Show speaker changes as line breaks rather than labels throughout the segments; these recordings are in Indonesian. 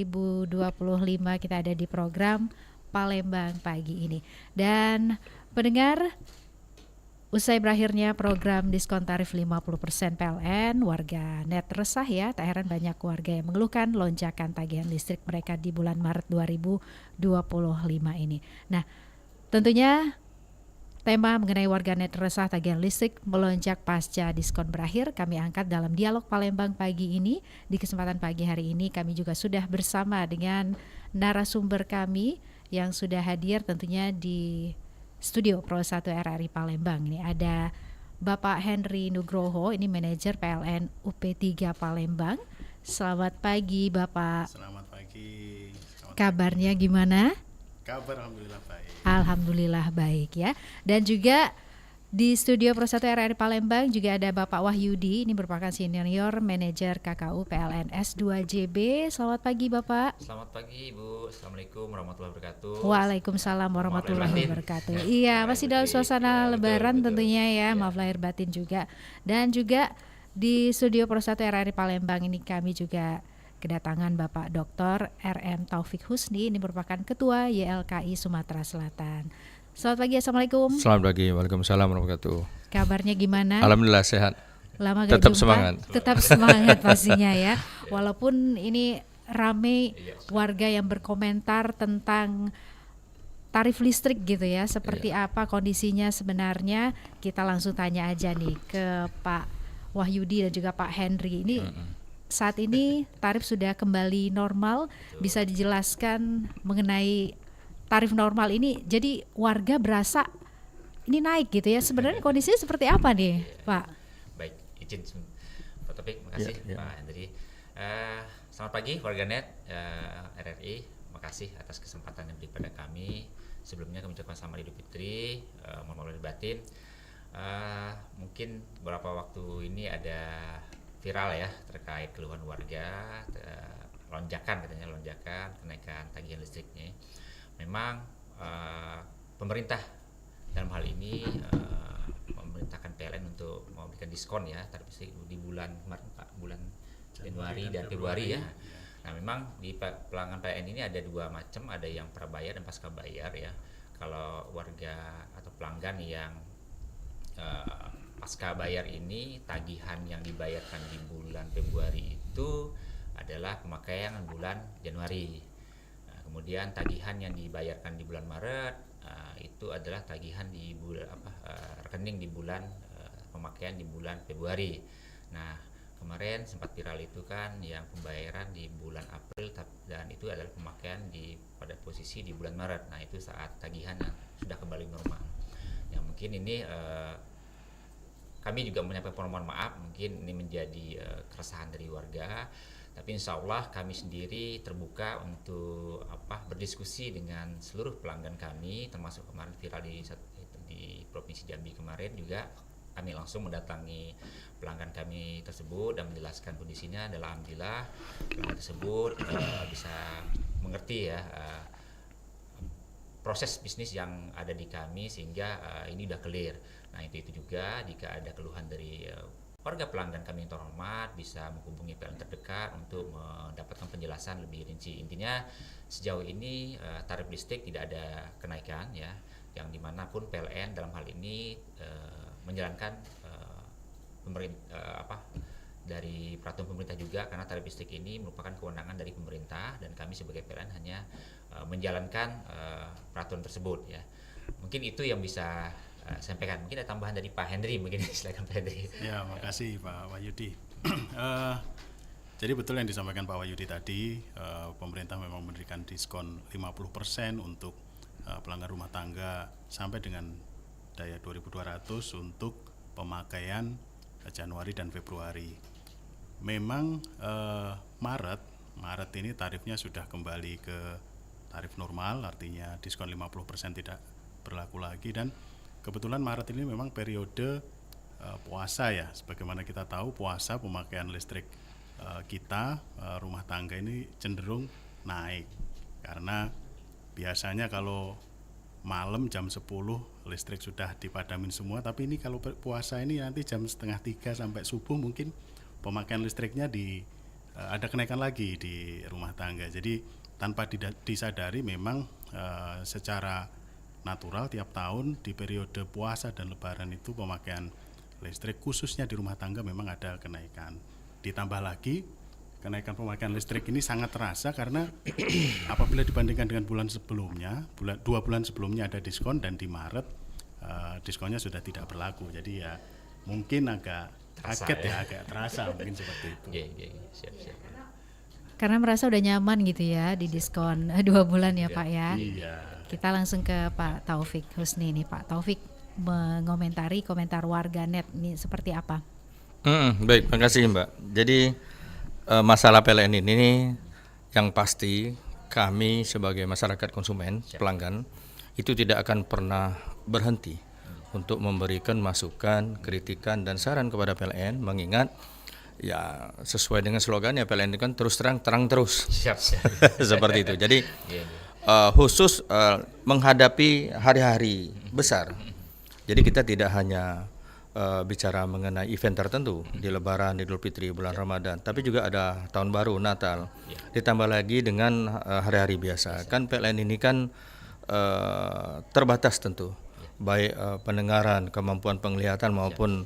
2025 kita ada di program Palembang pagi ini. Dan pendengar, usai berakhirnya program diskon tarif 50% PLN, warga net resah ya. Tak heran banyak warga yang mengeluhkan lonjakan tagihan listrik mereka di bulan Maret 2025 ini. Nah, tentunya tema mengenai warganet resah tagihan listrik melonjak pasca diskon berakhir kami angkat dalam dialog Palembang pagi ini. Di kesempatan pagi hari ini kami juga sudah bersama dengan narasumber kami yang sudah hadir tentunya di studio Pro 1 RRI Palembang. Ini ada Bapak Henry Nugroho, ini manajer PLN UP3 Palembang. Selamat pagi Bapak.
Selamat pagi.
Kabarnya gimana?
Kabar alhamdulillah baik.
Alhamdulillah baik ya. Dan juga di studio Pro 1 RRI Palembang juga ada Bapak Wahyudi, ini merupakan senior manajer KKU PLN S2JB. Selamat pagi Bapak.
Selamat pagi Ibu. Assalamualaikum warahmatullahi wabarakatuh.
Waalaikumsalam warahmatullahi wabarakatuh. Iya, masih dalam suasana lebaran tentunya ya. Maaf lahir batin juga. Dan juga di studio Pro 1 RRI Palembang ini kami juga kedatangan Bapak Dr. RM Taufik Husni, ini merupakan Ketua YLKI Sumatera Selatan. Selamat pagi, Assalamualaikum.
Selamat pagi, waalaikumsalam warahmatullahi wabarakatuh.
Kabarnya gimana?
Alhamdulillah sehat.
Lama gak
Tetap
jumpa.
semangat.
Tetap semangat pastinya ya. Walaupun ini ramai warga yang berkomentar tentang tarif listrik gitu ya, seperti apa kondisinya sebenarnya. Kita langsung tanya aja nih ke Pak Wahyudi dan juga Pak Henry. Ini saat ini tarif sudah kembali normal, bisa dijelaskan mengenai tarif normal ini, jadi warga berasa ini naik gitu ya, sebenarnya kondisinya seperti apa nih Pak?
Baik, izin Pak Topik, makasih Pak Henry. Selamat pagi warganet RRI, makasih atas kesempatan yang diberi pada kami. Sebelumnya kami ucapkan selamat Idul Fitri, mohon maaf lahir batin. Mungkin beberapa waktu ini ada viral ya terkait keluhan warga, lonjakan kenaikan tagihan listriknya. Memang pemerintah dalam hal ini memerintahkan PLN untuk memberikan diskon ya tarif listrik di bulan kemarin Pak, bulan Januari dan Februari ya. Nah memang di pelanggan PLN ini ada dua macam, ada yang prabayar dan pasca bayar ya. Kalau warga atau pelanggan yang pasca bayar ini, tagihan yang dibayarkan di bulan Februari itu adalah pemakaian bulan Januari. Nah, kemudian tagihan yang dibayarkan di bulan Maret itu adalah tagihan di bulan rekening di bulan pemakaian di bulan Februari. Nah, kemarin sempat viral itu kan yang pembayaran di bulan April dan itu adalah pemakaian pada posisi di bulan Maret. Nah, itu saat tagihan yang sudah kembali normal. Ya mungkin ini kami juga menyampaikan permohonan maaf, mungkin ini menjadi keresahan dari warga, tapi insya Allah kami sendiri terbuka untuk berdiskusi dengan seluruh pelanggan kami, termasuk kemarin viral di Provinsi Jambi kemarin juga kami langsung mendatangi pelanggan kami tersebut dan menjelaskan kondisinya. Alhamdulillah pelanggan tersebut bisa mengerti ya proses bisnis yang ada di kami sehingga ini udah clear. Nah itu juga jika ada keluhan dari warga pelanggan kami yang terhormat bisa menghubungi PLN terdekat untuk mendapatkan penjelasan lebih rinci. Intinya sejauh ini tarif listrik tidak ada kenaikan ya, yang dimanapun PLN dalam hal ini menjalankan dari peraturan pemerintah juga, karena tarif listrik ini merupakan kewenangan dari pemerintah dan kami sebagai PLN hanya menjalankan peraturan tersebut ya. Mungkin itu yang bisa sampaikan. Mungkin ada tambahan dari Pak Henry, mungkin silakan Pak Henry.
Ya, makasih Pak Wahyudi. Jadi betul yang disampaikan Pak Wahyudi tadi, pemerintah memang memberikan diskon 50% untuk pelanggan rumah tangga sampai dengan daya 2.200 untuk pemakaian Januari dan Februari. Memang Maret ini tarifnya sudah kembali ke tarif normal, artinya diskon 50% tidak berlaku lagi, dan kebetulan Maret ini memang periode puasa ya. Sebagaimana kita tahu puasa pemakaian listrik kita rumah tangga ini cenderung naik, karena biasanya kalau malam jam 10 listrik sudah dipadamin semua, tapi ini kalau puasa ini nanti jam 2:30 sampai subuh mungkin pemakaian listriknya ada kenaikan lagi di rumah tangga. Jadi tanpa disadari memang secara natural tiap tahun di periode puasa dan lebaran itu pemakaian listrik khususnya di rumah tangga memang ada kenaikan. Ditambah lagi kenaikan pemakaian listrik ini sangat terasa karena apabila dibandingkan dengan bulan sebelumnya, 2 bulan sebelumnya ada diskon dan di Maret diskonnya sudah tidak berlaku. Jadi ya mungkin agak kaget ya, agak terasa mungkin seperti itu.
Siap.
Karena merasa udah nyaman gitu ya di diskon 2 bulan ya Pak ya.
Iya.
Kita langsung ke Pak Taufik Husni nih. Pak Taufik mengomentari komentar warganet ini seperti apa?
Baik, terima kasih Mbak. Jadi masalah PLN ini yang pasti kami sebagai masyarakat konsumen, pelanggan, itu tidak akan pernah berhenti untuk memberikan masukan, kritikan dan saran kepada PLN, mengingat ya sesuai dengan slogannya PLN itu kan terus terang, terang terus.
Siap.
Seperti itu. Jadi khusus menghadapi hari-hari besar. Jadi kita tidak hanya bicara mengenai event tertentu di Lebaran, Idul Fitri, bulan Ramadan, tapi juga ada Tahun Baru, Natal. Ditambah lagi dengan hari-hari biasa. Kan PLN ini kan terbatas tentu, baik pendengaran, kemampuan penglihatan maupun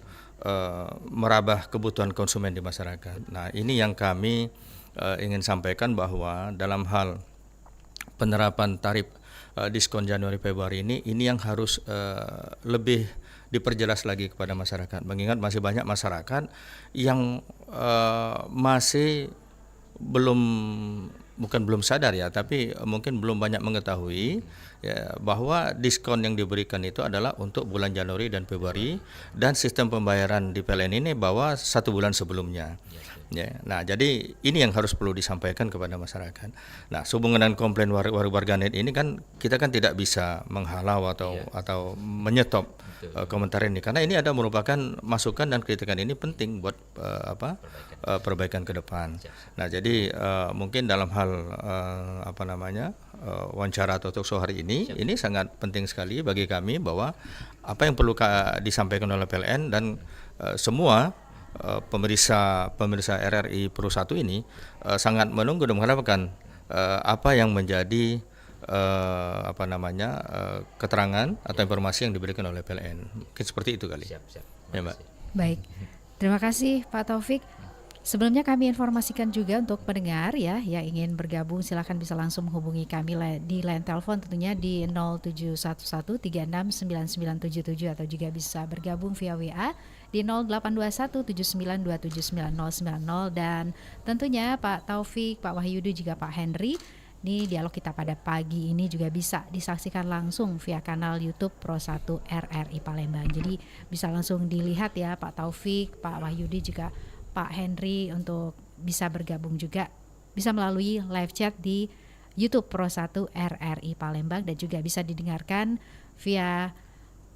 merabah kebutuhan konsumen di masyarakat. Nah, ini yang kami ingin sampaikan bahwa dalam hal penerapan tarif diskon Januari Februari ini yang harus lebih diperjelas lagi kepada masyarakat, mengingat masih banyak masyarakat yang masih belum sadar ya, tapi mungkin belum banyak mengetahui ya, bahwa diskon yang diberikan itu adalah untuk bulan Januari dan Februari, dan sistem pembayaran di PLN ini bahwa 1 bulan sebelumnya. Ya, nah, jadi ini yang harus perlu disampaikan kepada masyarakat. Nah, sehubungan dengan komplain warganet ini kan kita kan tidak bisa menghalau atau menyetop komentar ini, karena ini ada merupakan masukan dan kritikan ini penting buat perbaikan ke depan. Nah, jadi mungkin dalam hal wawancara atau talkshow hari ini sangat penting sekali bagi kami bahwa apa yang perlu disampaikan oleh PLN dan semua pemirsa RRI Pro 1 ini sangat menunggu dan mengharapkan apa yang menjadi keterangan atau informasi yang diberikan oleh PLN. Mungkin seperti itu kali.
Siap.
Ya, Mbak.
Baik, terima kasih Pak Taufik. Sebelumnya kami informasikan juga untuk pendengar ya yang ingin bergabung silakan bisa langsung menghubungi kami di line telepon tentunya di 0711369977 atau juga bisa bergabung via WA di 082179279090 dan tentunya Pak Taufik, Pak Wahyudi juga Pak Henry. Ini dialog kita pada pagi ini juga bisa disaksikan langsung via kanal YouTube Pro 1 RRI Palembang. Jadi bisa langsung dilihat ya Pak Taufik, Pak Wahyudi juga Pak Henry untuk bisa bergabung juga bisa melalui live chat di YouTube Pro 1 RRI Palembang dan juga bisa didengarkan via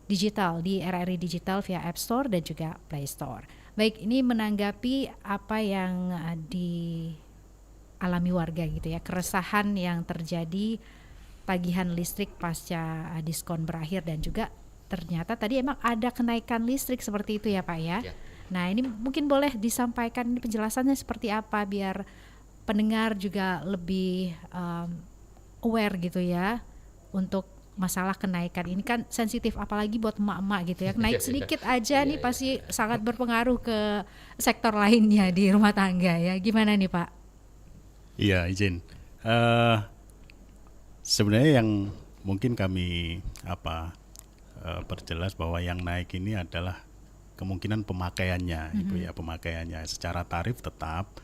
digital di RRI Digital via App Store dan juga Play Store. Baik, ini menanggapi apa yang dialami warga gitu ya, keresahan yang terjadi tagihan listrik pasca diskon berakhir dan juga ternyata tadi emang ada kenaikan listrik seperti itu ya Pak ya. Nah, ini mungkin boleh disampaikan ini penjelasannya seperti apa biar pendengar juga lebih aware gitu ya untuk masalah kenaikan ini kan sensitif apalagi buat emak-emak gitu ya. Naik sedikit aja nih pasti sangat berpengaruh ke sektor lainnya di rumah tangga ya. Gimana nih Pak?
Iya, izin. Sebenarnya yang mungkin kami perjelas bahwa yang naik ini adalah kemungkinan pemakaiannya, gitu ya, pemakaiannya secara tarif tetap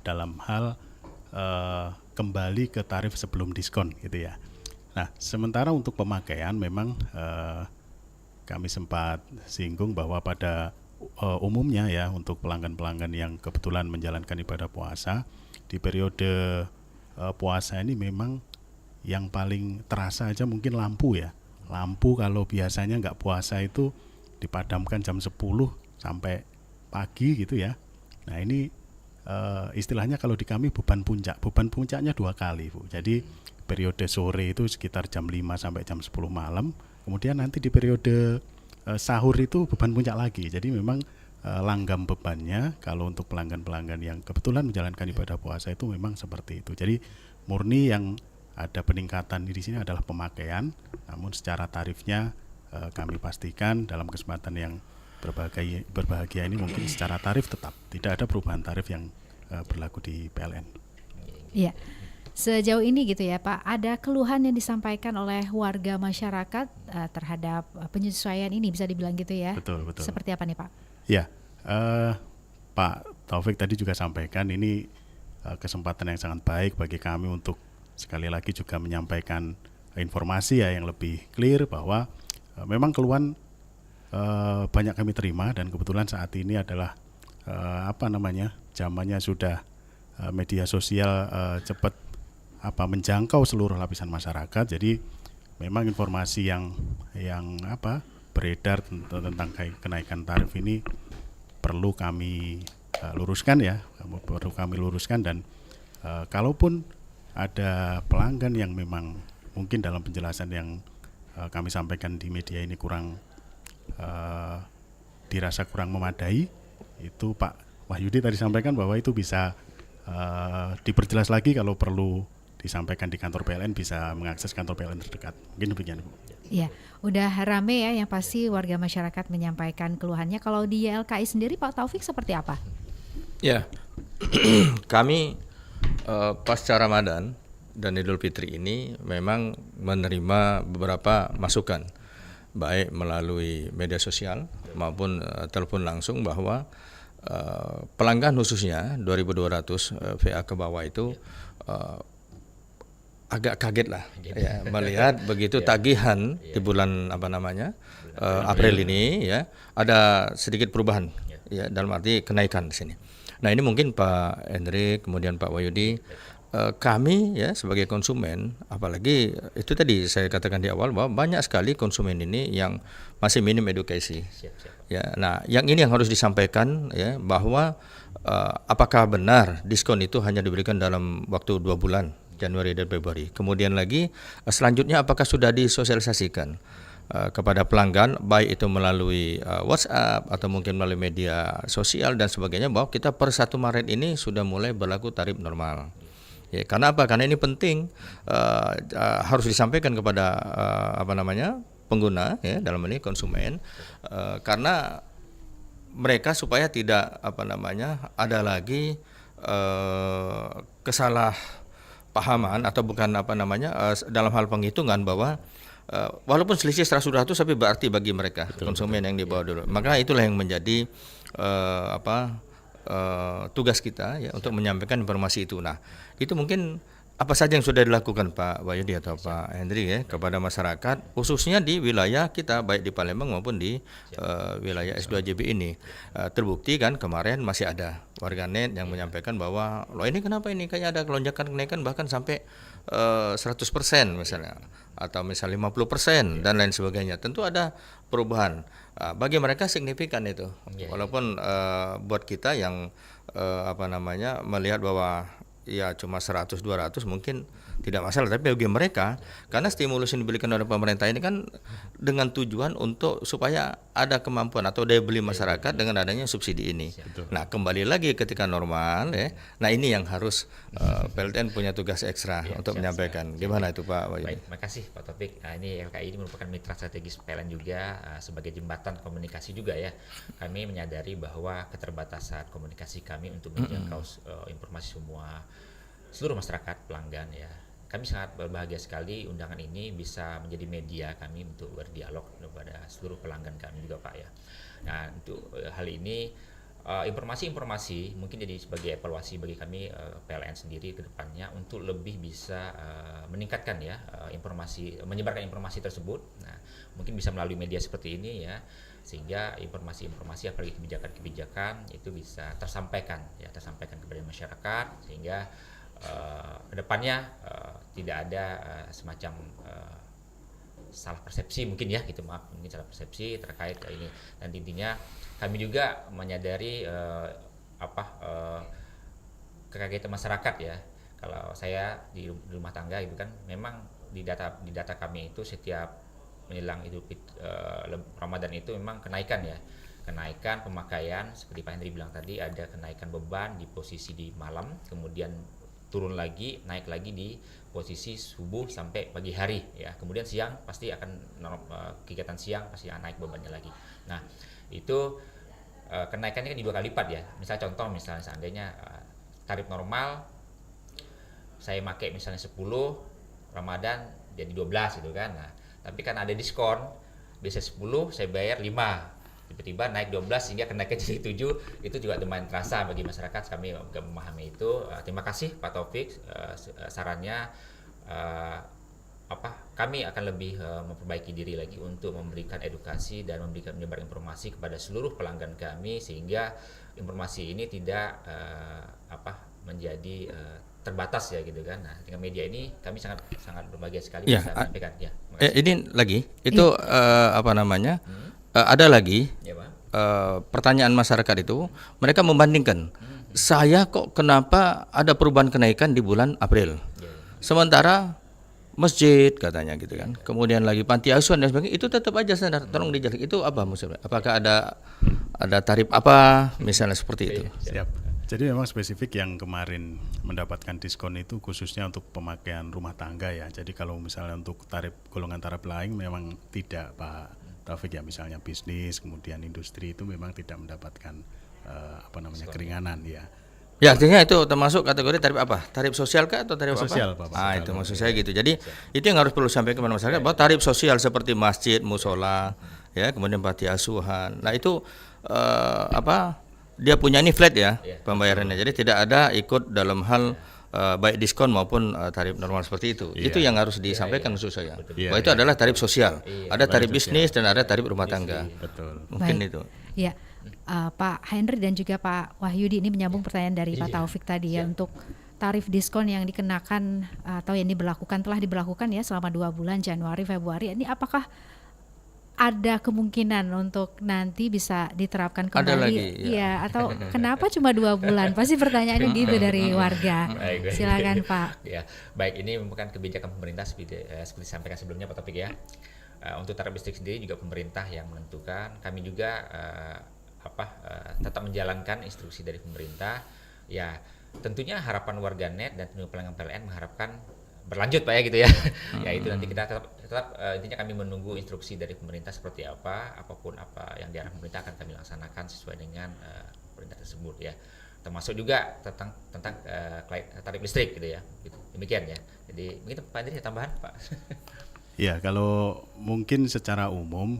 dalam hal kembali ke tarif sebelum diskon, gitu ya. Nah, sementara untuk pemakaian memang kami sempat singgung bahwa pada umumnya ya untuk pelanggan-pelanggan yang kebetulan menjalankan ibadah puasa di periode puasa ini memang yang paling terasa aja mungkin lampu ya. Lampu kalau biasanya nggak puasa itu dipadamkan jam 10 sampai pagi gitu ya. Nah, ini istilahnya kalau di kami beban puncaknya 2 kali Bu. Jadi periode sore itu sekitar jam 5 sampai jam 10 malam, kemudian nanti di periode sahur itu beban puncak lagi. Jadi memang langgam bebannya. Kalau untuk pelanggan-pelanggan yang kebetulan menjalankan ibadah puasa itu memang seperti itu. Jadi murni yang ada peningkatan di sini adalah pemakaian, namun secara tarifnya kami pastikan dalam kesempatan yang berbahagia ini mungkin secara tarif tetap tidak ada perubahan tarif yang berlaku di PLN.
Iya. Sejauh ini gitu ya Pak, ada keluhan yang disampaikan oleh warga masyarakat terhadap penyesuaian ini, bisa dibilang gitu ya?
Betul.
Seperti apa nih Pak?
Ya, Pak Taufik tadi juga sampaikan ini kesempatan yang sangat baik bagi kami untuk sekali lagi juga menyampaikan informasi ya yang lebih clear bahwa memang keluhan banyak kami terima, dan kebetulan saat ini adalah zamannya sudah media sosial cepat menjangkau seluruh lapisan masyarakat. Jadi memang informasi yang beredar tentang kenaikan tarif ini perlu kami luruskan dan kalaupun ada pelanggan yang memang mungkin dalam penjelasan yang kami sampaikan di media ini dirasa kurang memadai, itu Pak Wahyudi tadi sampaikan bahwa itu bisa diperjelas lagi, kalau perlu disampaikan di kantor PLN, bisa mengakses kantor PLN terdekat. Mungkin demikian, Bu.
Iya, udah rame ya yang pasti warga masyarakat menyampaikan keluhannya. Kalau di YLKI sendiri Pak Taufik seperti apa?
Ya, kami pasca Ramadan dan Idul Fitri ini memang menerima beberapa masukan, baik melalui media sosial maupun telepon langsung, bahwa pelanggan khususnya 2.200 VA ke bawah itu agak kaget lah ya, melihat begitu tagihan di bulan April ini ya ada sedikit perubahan ya, dalam arti kenaikan di sini. Nah, ini mungkin Pak Hendrik kemudian Pak Wahyudi, kami ya sebagai konsumen, apalagi itu tadi saya katakan di awal bahwa banyak sekali konsumen ini yang masih minim edukasi. Ya, nah yang ini yang harus disampaikan ya, bahwa apakah benar diskon itu hanya diberikan dalam waktu 2 bulan, Januari dan Februari. Kemudian lagi selanjutnya apakah sudah disosialisasikan kepada pelanggan, baik itu melalui WhatsApp atau mungkin melalui media sosial dan sebagainya, bahwa kita per 1 Maret ini sudah mulai berlaku tarif normal. Ya, karena apa? Karena ini penting, harus disampaikan kepada pengguna ya, dalam ini konsumen, karena mereka supaya tidak ada lagi kesalahpahaman atau bukan dalam hal penghitungan bahwa walaupun selisih 100 tapi berarti bagi mereka konsumen yang di bawah dulu. Maka itulah yang menjadi tugas kita ya, untuk menyampaikan informasi itu. Nah, itu mungkin apa saja yang sudah dilakukan Pak Wahyudi atau Pak Hendri ya kepada masyarakat, khususnya di wilayah kita baik di Palembang maupun di wilayah S2JB ini. Terbukti kan kemarin masih ada warganet yang menyampaikan bahwa loh ini kenapa ini kayak ada lonjakan kenaikan bahkan sampai 100% misalnya, atau misalnya 50% dan lain sebagainya. Tentu ada perubahan. Bagi mereka signifikan itu. Walaupun buat kita yang melihat bahwa ya cuma 100-200 mungkin tidak masalah, tapi bagi mereka, karena stimulus yang diberikan oleh pemerintah ini kan dengan tujuan untuk supaya ada kemampuan atau daya beli masyarakat dengan adanya subsidi ini. Nah, kembali lagi ketika normal ya. Nah, ini yang harus PLN punya tugas ekstra untuk menyampaikan. Gimana itu Pak Wahyudi?
Baik, terima kasih Pak Taufik. Nah, ini LKI ini merupakan mitra strategis PLN juga, sebagai jembatan komunikasi juga ya. Kami menyadari bahwa keterbatasan komunikasi kami untuk menjangkau informasi seluruh masyarakat pelanggan ya. Kami sangat berbahagia sekali undangan ini bisa menjadi media kami untuk berdialog kepada seluruh pelanggan kami juga Pak ya. Nah, untuk hal ini informasi-informasi mungkin jadi sebagai evaluasi bagi kami PLN sendiri ke depannya untuk lebih bisa meningkatkan ya menyebarkan informasi tersebut. Nah, mungkin bisa melalui media seperti ini ya, sehingga informasi-informasi apalagi kebijakan-kebijakan itu bisa tersampaikan kepada masyarakat, sehingga kedepannya tidak ada semacam salah persepsi mungkin ya gitu, mungkin salah persepsi terkait ini. Dan intinya kami juga menyadari kekagetan masyarakat ya. Kalau saya di rumah tangga itu kan memang di data kami itu setiap menjelang Idul Ramadan itu memang kenaikan ya. kenaikan pemakaian seperti Pak Henry bilang tadi, ada kenaikan beban di posisi di malam, kemudian turun lagi, naik lagi di posisi subuh sampai pagi hari ya. Kemudian siang pasti akan kegiatan siang pasti akan naik bebannya lagi. Nah, itu kenaikannya kan di 2 kali lipat ya. Misalnya contoh, misalnya seandainya tarif normal saya pakai misalnya 10, Ramadan jadi 12 gitu kan. Nah, tapi kan ada diskon, biasa 10 saya bayar 5, tiba-tiba naik 12 sehingga kenaikan jadi 7. Itu juga lumayan terasa bagi masyarakat, kami juga memahami itu. Terima kasih Pak Taufik sarannya. Kami akan lebih memperbaiki diri lagi untuk memberikan edukasi dan menyebar informasi kepada seluruh pelanggan kami, sehingga informasi ini tidak menjadi terbatas ya gitu kan. Nah, dengan media ini kami sangat berbahagia sekali
Ya,
bisa menyampaikan. Ya,
ini lagi itu ada lagi
ya, Pak.
pertanyaan masyarakat itu, mereka membandingkan, saya kok kenapa ada perubahan kenaikan di bulan April, sementara masjid katanya gitu kan, kemudian lagi panti asuhan dan sebagainya itu tetap aja standar. Tolong dijelaskan itu apa maksudnya? Apakah ada tarif apa misalnya seperti itu?
Siap. Jadi memang spesifik yang kemarin mendapatkan diskon itu khususnya untuk pemakaian rumah tangga ya. Jadi kalau misalnya untuk golongan tarif lain memang tidak, Pak Taufik ya, misalnya bisnis kemudian industri itu memang tidak mendapatkan keringanan ya.
Ya, artinya itu termasuk kategori tarif apa? Tarif sosial kah atau tarif
Sosial,
apa?
Pak.
Itu maksud saya gitu. Jadi itu yang harus perlu sampaikan kepada masyarakat, bahwa tarif sosial seperti masjid, musola, ya, kemudian panti asuhan. Nah itu dia punya ini flat ya pembayarannya. Jadi tidak ada ikut dalam hal baik diskon maupun tarif normal seperti itu. Itu yang harus disampaikan maksud saya. Bahwa itu adalah tarif sosial. Ada tarif bisnis dan ada tarif rumah tangga.
Betul.
Mungkin
Baik.
itu.
Ya, Pak Henry dan juga Pak Wahyudi, ini menyambung pertanyaan dari Pak Taufik tadi ya, untuk tarif diskon yang dikenakan atau yang telah diberlakukan ya selama 2 bulan Januari Februari. Ini apakah ada kemungkinan untuk nanti bisa diterapkan kembali?
Ada lagi,
ya. Atau kenapa cuma 2 bulan? Pasti pertanyaannya gitu dari warga.
Baik.
Silakan Pak.
Ya, baik, ini merupakan kebijakan pemerintah seperti disampaikan sebelumnya Pak Taufik ya. Untuk tarif listrik sendiri juga pemerintah yang menentukan. Kami juga tetap menjalankan instruksi dari pemerintah. Ya, tentunya harapan warganet dan pelanggan PLN mengharapkan berlanjut Pak ya gitu ya. Ya itu nanti kita tetap intinya kami menunggu instruksi dari pemerintah seperti apa, apapun yang diarahkan pemerintah akan kami laksanakan sesuai dengan perintah tersebut ya. Termasuk juga tentang tarif listrik gitu ya. Gitu. Demikian ya. Jadi mungkin Pak Andri ada tambahan Pak.
Ya, kalau mungkin secara umum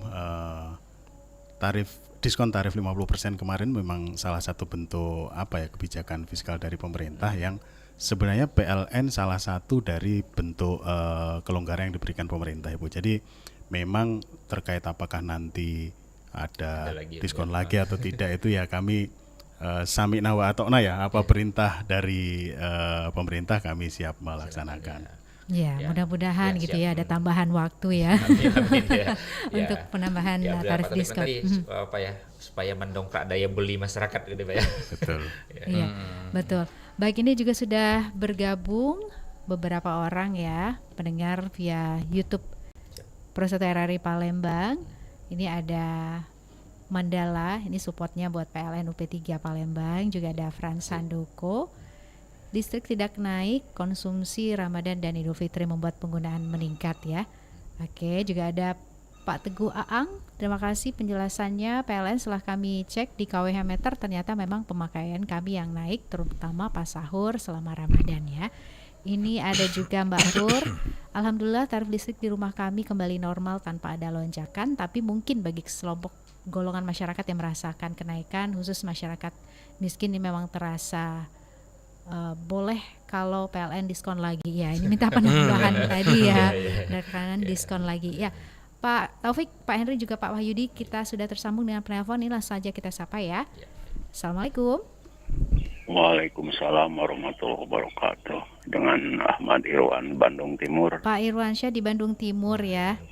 diskon tarif 50% kemarin memang salah satu bentuk kebijakan fiskal dari pemerintah yang sebenarnya PLN salah satu dari bentuk kelonggaran yang diberikan pemerintah, Ibu. Jadi memang terkait apakah nanti ada diskon lagi atau tidak itu ya kami sami'na wa ata'na ya, apa perintah dari pemerintah kami siap melaksanakan.
Ya, mudah-mudahan gitu ya, ada tambahan waktu ya.
Amin, ya.
Untuk penambahan tarif diskon.
Supaya mendongkrak daya beli masyarakat gitu Pak ya.
Betul.
Iya, betul. Baik, ini juga sudah bergabung beberapa orang ya, pendengar via YouTube Pro 1 RRI Palembang. Ini ada Mandala, ini supportnya buat PLN UP3 Palembang. Juga ada Frans Sandoko. Listrik tidak naik, konsumsi Ramadan dan Idul Fitri membuat penggunaan meningkat ya. Oke, juga ada Pak Teguh Aang, terima kasih penjelasannya. PLN setelah kami cek di KWH meter ternyata memang pemakaian kami yang naik, terutama pas sahur selama Ramadan ya. Ini ada juga Mbak Nur, alhamdulillah tarif listrik di rumah kami kembali normal tanpa ada lonjakan, tapi mungkin bagi sekelompok golongan masyarakat yang merasakan kenaikan, khusus masyarakat miskin ini memang terasa. Boleh kalau PLN diskon lagi ya, ini minta penambahan tadi ya, karena diskon lagi ya. Pak Taufik, Pak Henry juga Pak Wahyudi, kita sudah tersambung dengan penelpon, ini langsung saja kita sapa ya. Assalamualaikum.
Waalaikumsalam warahmatullahi wabarakatuh. Dengan Ahmad Irwan, Bandung Timur.
Pak Irwansyah di Bandung Timur ya.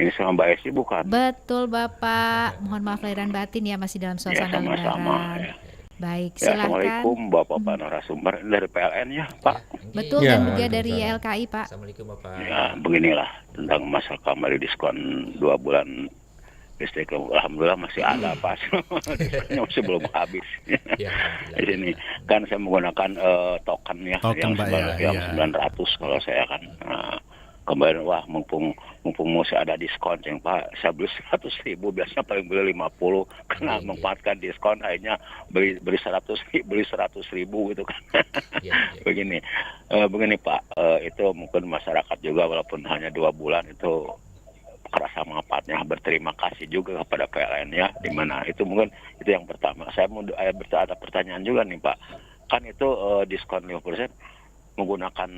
Ini sama Mbak Esi bukan?
Betul Bapak, mohon maaf lahir dan batin ya, masih dalam suasana
sama-sama,
lebaran.
ya.
Baik,
Ya,
silakan.
Assalamualaikum Bapak narasumber dari PLN ya Pak.
Betul,
Ya,
dan juga dari YLKI Pak.
Assalamualaikum Bapak.
Ya beginilah tentang masalah kembali diskon 2 bulan listrik alhamdulillah masih ada pas diskonnya masih belum habis.
Ya,
Di sini kan saya menggunakan token ya
Token, Pak, ya,
yang
iya.
900 kalau saya kan. Kemarin wah mumpung masih ada diskon yang Pak, saya beli 100.000, biasanya paling beli 50 karena
Iya.
memanfaatkan diskon akhirnya beli 100.000 gitu kan.
Iya, iya.
Begini Pak, itu mungkin masyarakat juga walaupun hanya 2 bulan itu kerasa manfaatnya, berterima kasih juga kepada PLN ya, di mana itu mungkin itu yang pertama. Saya mau ada pertanyaan juga nih Pak, kan itu diskon 5% menggunakan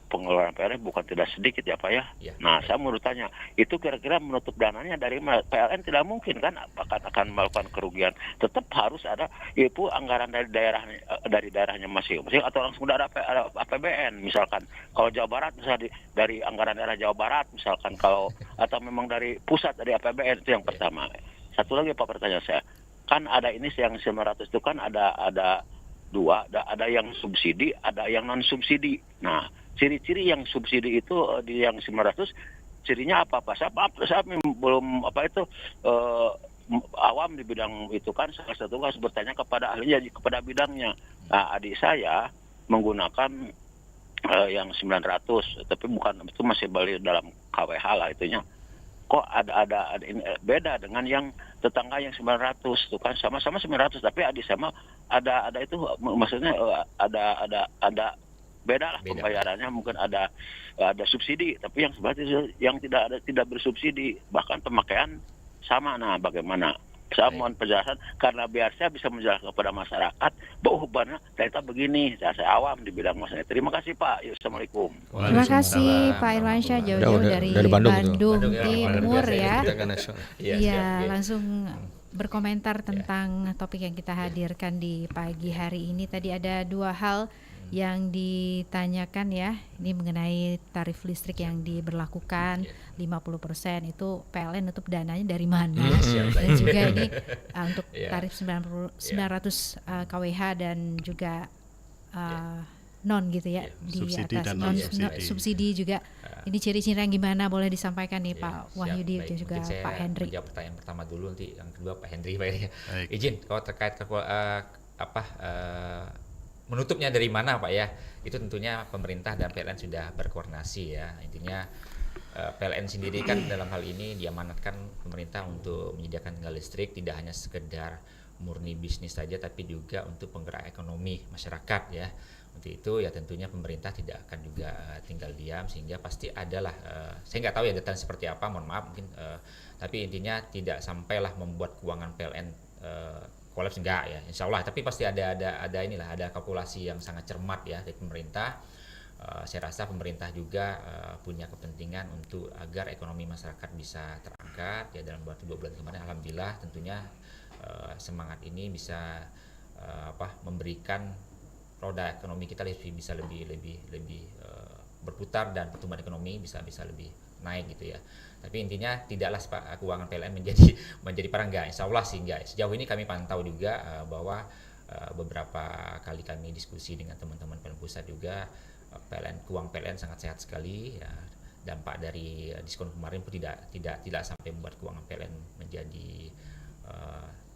pengeluaran PLN bukan tidak sedikit ya Pak ya.
Ya.
Nah saya mau tanya, itu kira-kira menutup dananya dari PLN tidak mungkin kan akan melakukan kerugian, tetap harus ada itu anggaran dari daerahnya masing-masing atau langsung dari APBN misalkan. Kalau Jawa Barat misalnya dari anggaran daerah Jawa Barat misalkan, kalau atau memang dari pusat dari APBN, itu yang pertama. Satu lagi Pak pertanyaan saya, kan ada ini yang 900 itu kan ada dua, ada yang subsidi, ada yang non subsidi. Nah, ciri-ciri yang subsidi itu di yang 900 cirinya apa Pak? Saya belum awam di bidang itu kan, salah satu harus bertanya kepada ahlinya, kepada bidangnya. Nah, adik saya menggunakan yang 900, tapi bukan itu, masih balik dalam KWH lah itunya. Kok ada ini beda dengan yang tetangga yang 900 itu kan sama-sama 900, tapi adik sama ada itu maksudnya ada beda lah pembayarannya, mungkin ada subsidi, tapi yang sebenarnya yang tidak bersubsidi, bahkan pemakaian sama. Nah, bagaimana? Saya mohon penjelasan karena biar saya bisa menjelaskan kepada masyarakat bahwa benar ternyata begini. Saya awam di bidang masalah. Terima kasih Pak. Assalamualaikum.
Terima kasih Pak Irwansyah jauh-jauh dari Bandung Timur ya. Iya, langsung berkomentar tentang topik yang kita hadirkan di pagi hari ini. Tadi ada 2 hal yang ditanyakan ya, ini mengenai tarif listrik yang diberlakukan 50% itu PLN nutup dananya dari mana, dan juga ini untuk tarif 900 kWh dan juga non gitu ya, di
subsidi
atas
dan
non
non-subsidi.
subsidi juga. Ini ciri-ciri yang gimana boleh disampaikan nih Pak Wahyudi dan juga
Mungkin
Pak Hendri.
Saya menjawab pertanyaan pertama dulu, nanti yang kedua Pak Hendri.
Baik.
Izin kalau terkait menutupnya dari mana Pak ya, itu tentunya pemerintah dan PLN sudah berkoordinasi ya. Intinya PLN sendiri kan dalam hal ini diamanatkan pemerintah untuk menyediakan tenaga listrik tidak hanya sekedar murni bisnis saja, tapi juga untuk penggerak ekonomi masyarakat ya. Untuk itu ya tentunya pemerintah tidak akan juga tinggal diam, sehingga pasti adalah saya nggak tahu ya detail seperti apa, mohon maaf mungkin, tapi intinya tidak sampailah membuat keuangan PLN kolaps, enggak ya, insya Allah, tapi pasti ada kalkulasi yang sangat cermat ya dari pemerintah. Saya rasa pemerintah juga punya kepentingan untuk agar ekonomi masyarakat bisa terangkat ya. Dalam waktu 2 bulan kemarin alhamdulillah tentunya semangat ini bisa memberikan roda ekonomi kita bisa lebih berputar, dan pertumbuhan ekonomi bisa lebih naik gitu ya. Tapi intinya tidaklah keuangan PLN menjadi parah, enggak, insya Allah sih enggak. Sejauh ini kami pantau juga bahwa beberapa kali kami diskusi dengan teman-teman PLN pusat juga, keuangan PLN sangat sehat sekali ya. Dampak dari diskon kemarin pun tidak sampai membuat keuangan PLN menjadi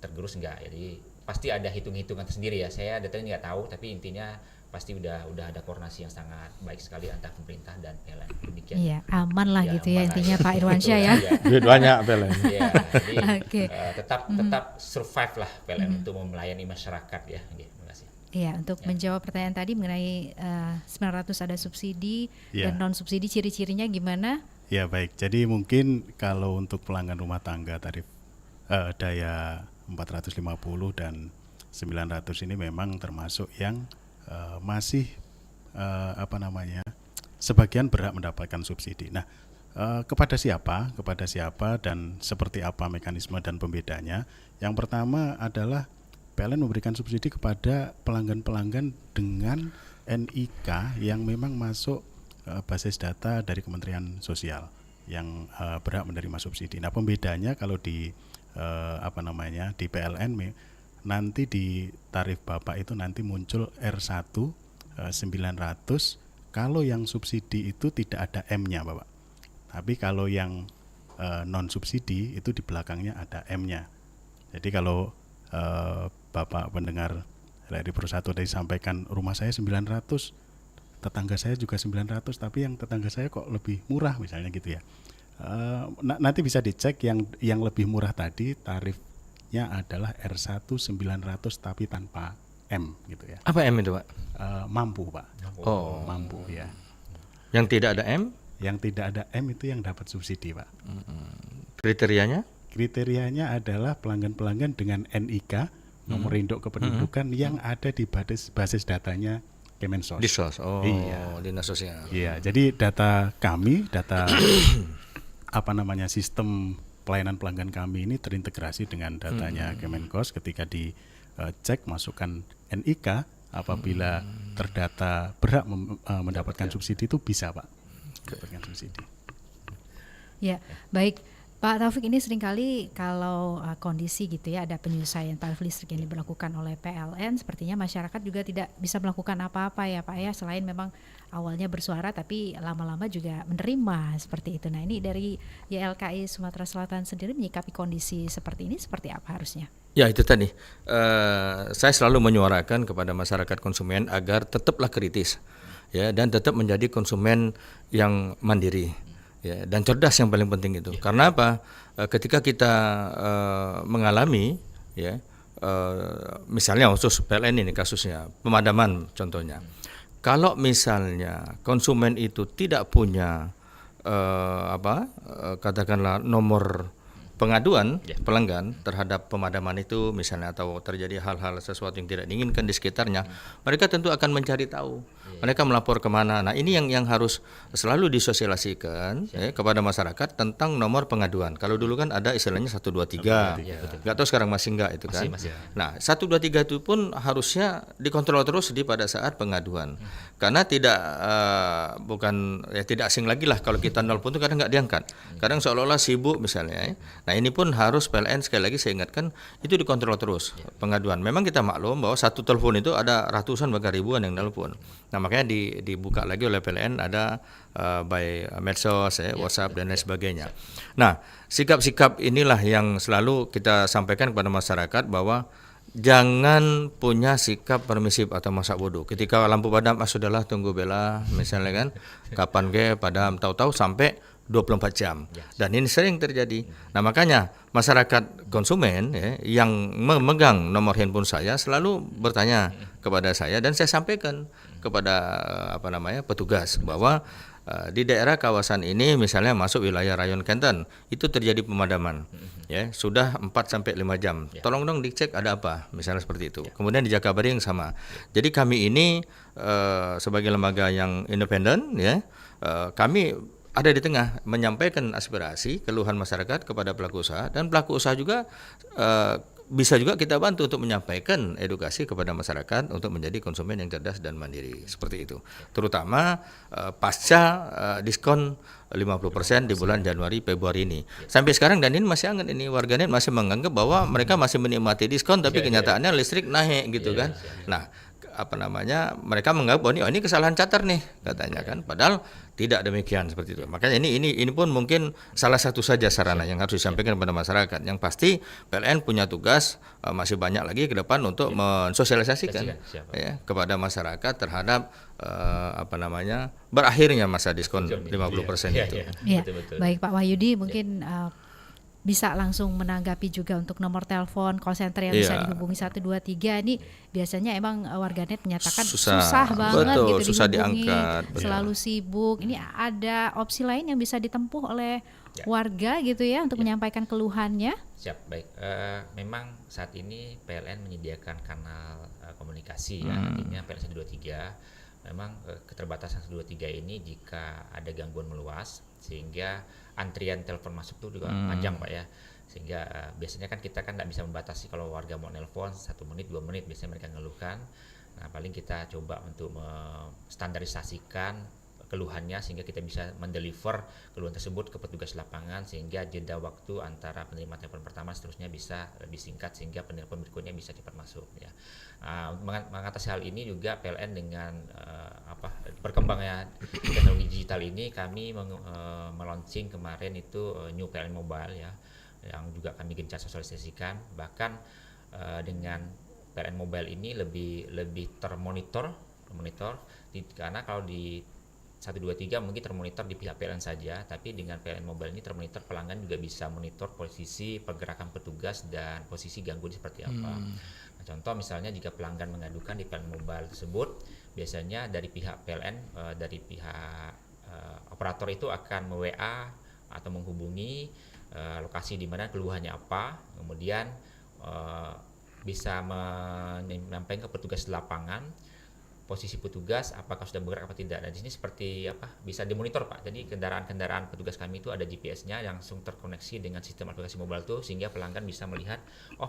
tergerus, enggak. Jadi pasti ada hitung-hitungan tersendiri ya. Saya detailnya nggak tahu, tapi intinya pasti udah ada koordinasi yang sangat baik sekali antara pemerintah dan PLN. Demikian.
Iya, aman lah gitu ya
aman
intinya
lah.
Pak Irwansyah ya.
Duit banyak PLN.
Iya, jadi
Oke.
tetap survive lah PLN untuk melayani masyarakat ya. Oke, terima kasih.
Iya, untuk menjawab pertanyaan tadi mengenai 900 ada subsidi
Ya.
dan non subsidi, ciri-cirinya gimana?
Ya baik, jadi mungkin kalau untuk pelanggan rumah tangga tarif daya 450 dan 900 ini memang termasuk yang masih sebagian berhak mendapatkan subsidi. Nah, kepada siapa dan seperti apa mekanisme dan pembedanya? Yang pertama adalah PLN memberikan subsidi kepada pelanggan-pelanggan dengan NIK yang memang masuk basis data dari Kementerian Sosial yang berhak menerima subsidi. Nah, pembedanya kalau di di PLN nanti di tarif Bapak itu nanti muncul R1 900 kalau yang subsidi itu tidak ada M-nya Bapak. Tapi kalau yang non subsidi itu di belakangnya ada M-nya. Jadi kalau Bapak pendengar dari Pro 1 tadi sampaikan rumah saya 900, tetangga saya juga 900, tapi yang tetangga saya kok lebih murah misalnya gitu ya. Nanti bisa dicek yang lebih murah tadi tarifnya adalah R1 900 tapi tanpa M gitu ya.
Apa M itu, Pak?
Mampu, Pak.
Oh,
Mampu ya.
yang tidak ada M?
Yang tidak ada M itu yang dapat subsidi, Pak.
Kriterianya?
Kriterianya adalah pelanggan-pelanggan dengan NIK, nomor induk kependudukan yang ada di basis datanya Kemensos.
Disos. Oh,
Iya.
Dinas Sosial.
Iya, jadi data kami, data sistem pelayanan pelanggan kami ini terintegrasi dengan datanya Kemenkos. Ketika dicek masukkan NIK, apabila terdata berhak mendapatkan subsidi itu bisa, Pak, mendapatkan subsidi.
Ya, baik. Pak Taufik, ini seringkali kalau kondisi gitu ya, ada penyelesaian tarif listrik yang diberlakukan oleh PLN, sepertinya masyarakat juga tidak bisa melakukan apa-apa ya Pak ya, selain memang awalnya bersuara tapi lama-lama juga menerima seperti itu. Nah, ini dari YLKI Sumatera Selatan sendiri menyikapi kondisi seperti ini seperti apa harusnya?
Ya, itu tadi. Saya selalu menyuarakan kepada masyarakat konsumen agar tetaplah kritis, ya, dan tetap menjadi konsumen yang mandiri. Ya, dan cerdas yang paling penting itu. Karena apa? Ketika kita mengalami, ya, misalnya khusus PLN ini kasusnya, pemadaman contohnya. Kalau misalnya konsumen itu tidak punya katakanlah nomor pengaduan pelanggan terhadap pemadaman itu misalnya, atau terjadi hal-hal sesuatu yang tidak diinginkan di sekitarnya, mereka tentu akan mencari tahu. Mereka melapor kemana. Nah, ini yang harus selalu disosialisasikan kepada masyarakat tentang nomor pengaduan. Kalau dulu kan ada istilahnya 123. Nggak tahu sekarang masih enggak itu kan.
Masih.
Nah, 123 itu pun harusnya dikontrol terus pada saat pengaduan. Karena tidak tidak asing lagi lah kalau kita nelpon itu kadang nggak diangkat. Kadang seolah-olah sibuk misalnya. Nah, ini pun harus PLN sekali lagi saya ingatkan itu dikontrol terus pengaduan. Memang kita maklum bahwa satu telepon itu ada ratusan bahkan ribuan yang telepon. Nah, makanya dibuka lagi oleh PLN ada by medsos, WhatsApp dan lain sebagainya. Nah, sikap-sikap inilah yang selalu kita sampaikan kepada masyarakat bahwa jangan punya sikap permisif atau masak bodoh. Ketika lampu padam, sudahlah tunggu bela misalnya kan, kapan ke padam, tahu-tahu sampai 24 jam. Dan ini sering terjadi. Nah, makanya masyarakat konsumen yang memegang nomor handphone saya selalu bertanya kepada saya, dan saya sampaikan kepada petugas bahwa di daerah kawasan ini misalnya masuk wilayah Rayon Kenten itu terjadi pemadaman. Ya, sudah 4 sampai 5 jam. Tolong dong dicek ada apa, misalnya seperti itu. Kemudian di Jakabari yang sama. Jadi kami ini sebagai lembaga yang independen, ya, kami ada di tengah menyampaikan aspirasi keluhan masyarakat kepada pelaku usaha, dan pelaku usaha juga bisa juga kita bantu untuk menyampaikan edukasi kepada masyarakat untuk menjadi konsumen yang cerdas dan mandiri seperti itu. Terutama pasca diskon 50% di bulan Januari Februari ini. Sampai sekarang, dan ini masih hangat, ini warganet masih menganggap bahwa mereka masih menikmati diskon, tapi kenyataannya listrik naik gitu kan. Nah, mereka menganggap bahwa ini kesalahan charter nih katanya kan, padahal tidak demikian seperti itu. Makanya ini pun mungkin salah satu saja sarana yang harus disampaikan kepada masyarakat. Yang pasti PLN punya tugas masih banyak lagi ke depan untuk mensosialisasikan kepada masyarakat terhadap berakhirnya masa diskon 50% itu.
Iya. Baik Pak Wahyudi, mungkin bisa langsung menanggapi juga untuk nomor telepon call center yang bisa dihubungi 123. Ini biasanya emang warganet menyatakan susah banget gitu
susah
dihubungi,
diangkat,
selalu sibuk. Ini ada opsi lain yang bisa ditempuh oleh warga gitu ya untuk menyampaikan keluhannya.
Siap, baik. Memang saat ini PLN menyediakan kanal komunikasi ya, artinya PLN 123. Memang keterbatasan 123 ini jika ada gangguan meluas sehingga antrian telepon masuk itu juga panjang Pak ya, sehingga biasanya kan kita kan nggak bisa membatasi kalau warga mau nelpon 1 menit 2 menit biasanya mereka ngeluhkan. Nah, paling kita coba untuk menstandarisasikan keluhannya sehingga kita bisa mendeliver keluhan tersebut ke petugas lapangan, sehingga jeda waktu antara penerima telepon pertama seterusnya bisa lebih singkat sehingga penelpon berikutnya bisa cepat masuk ya. Mengatasi hal ini juga PLN dengan berkembangnya teknologi digital ini kami meluncing kemarin itu New PLN Mobile ya, yang juga kami gencar sosialisasikan. Bahkan dengan PLN Mobile ini lebih termonitor karena kalau di 123 mungkin termonitor di pihak PLN saja, tapi dengan PLN Mobile ini termonitor pelanggan juga bisa monitor posisi pergerakan petugas dan posisi gangguan seperti apa. Nah, contoh misalnya jika pelanggan mengadukan di PLN Mobile tersebut, biasanya dari pihak PLN, dari pihak operator itu akan WA atau menghubungi lokasi di mana keluhannya apa, kemudian bisa menyampaikan ke petugas di lapangan posisi petugas apakah sudah bergerak atau tidak. Dan di sini seperti apa, bisa dimonitor Pak. Jadi kendaraan-kendaraan petugas kami itu ada GPS-nya langsung terkoneksi dengan sistem aplikasi mobile itu, sehingga pelanggan bisa melihat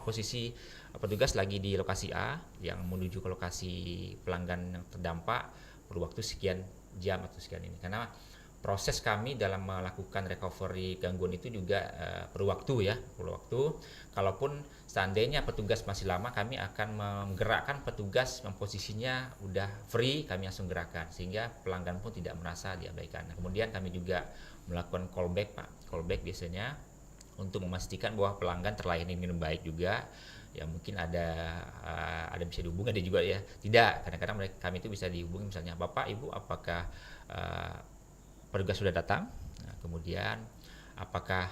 posisi petugas lagi di lokasi A yang menuju ke lokasi pelanggan yang terdampak perlu waktu sekian jam atau sekian ini. Karena proses kami dalam melakukan recovery gangguan itu juga perlu waktu. Kalaupun seandainya petugas masih lama, kami akan menggerakkan petugas yang posisinya udah free, kami langsung gerakkan sehingga pelanggan pun tidak merasa diabaikan. Nah, kemudian kami juga melakukan callback Pak, callback biasanya untuk memastikan bahwa pelanggan terlayani dengan baik juga. Ya mungkin ada bisa dihubungi, ada juga ya tidak. Kadang-kadang kami itu bisa dihubungi misalnya, Bapak Ibu apakah petugas sudah datang, nah, kemudian apakah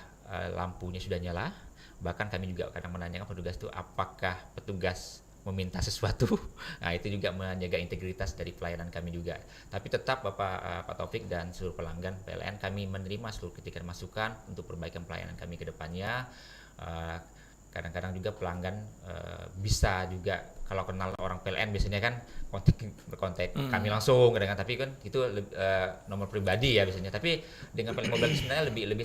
lampunya sudah nyala. Bahkan kami juga kadang menanyakan petugas itu apakah petugas meminta sesuatu. Nah, itu juga menjaga integritas dari pelayanan kami juga. Tapi tetap Pak Taufik dan seluruh pelanggan PLN, kami menerima seluruh kritikan masukan untuk perbaikan pelayanan kami ke depannya. Kadang-kadang juga pelanggan bisa juga kalau kenal orang PLN biasanya kan kontak kami langsung kadang, tapi kan itu nomor pribadi ya biasanya. Tapi dengan PLN Mobile sebenarnya lebih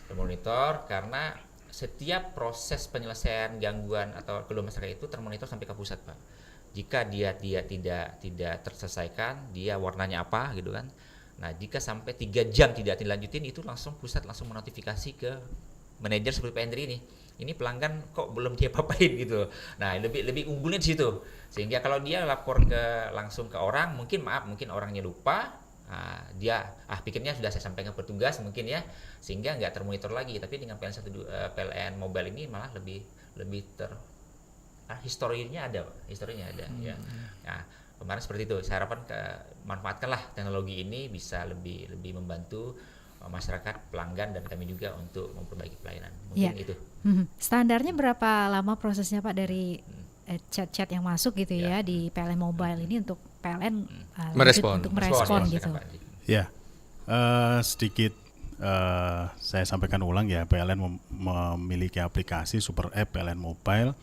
termonitor karena setiap proses penyelesaian gangguan atau keluhan masyarakat itu termonitor sampai ke pusat Pak. Jika dia tidak terselesaikan, dia warnanya apa gitu kan. Nah, jika sampai 3 jam tidak dilanjutin, itu langsung pusat langsung menotifikasi ke manajer seperti Pak Hendri ini. Ini pelanggan kok belum dia papain gitu. Nah, lebih unggulnya di situ. Sehingga kalau dia lapor langsung ke orang, mungkin orangnya lupa. Dia pikirnya sudah saya sampaikan ke petugas mungkin ya, sehingga nggak termonitor lagi. Tapi dengan PLN Mobile ini malah lebih historinya ada ya. Nah, kemarin seperti itu. Saya harapkan manfaatkanlah teknologi ini bisa lebih membantu masyarakat, pelanggan, dan kami juga untuk memperbaiki pelayanan. Mungkin itu.
Standarnya berapa lama prosesnya Pak dari chat-chat yang masuk gitu ya di PLN Mobile ini untuk PLN merespon gitu?
Ya, sedikit saya sampaikan ulang ya, PLN memiliki aplikasi Super App PLN Mobile.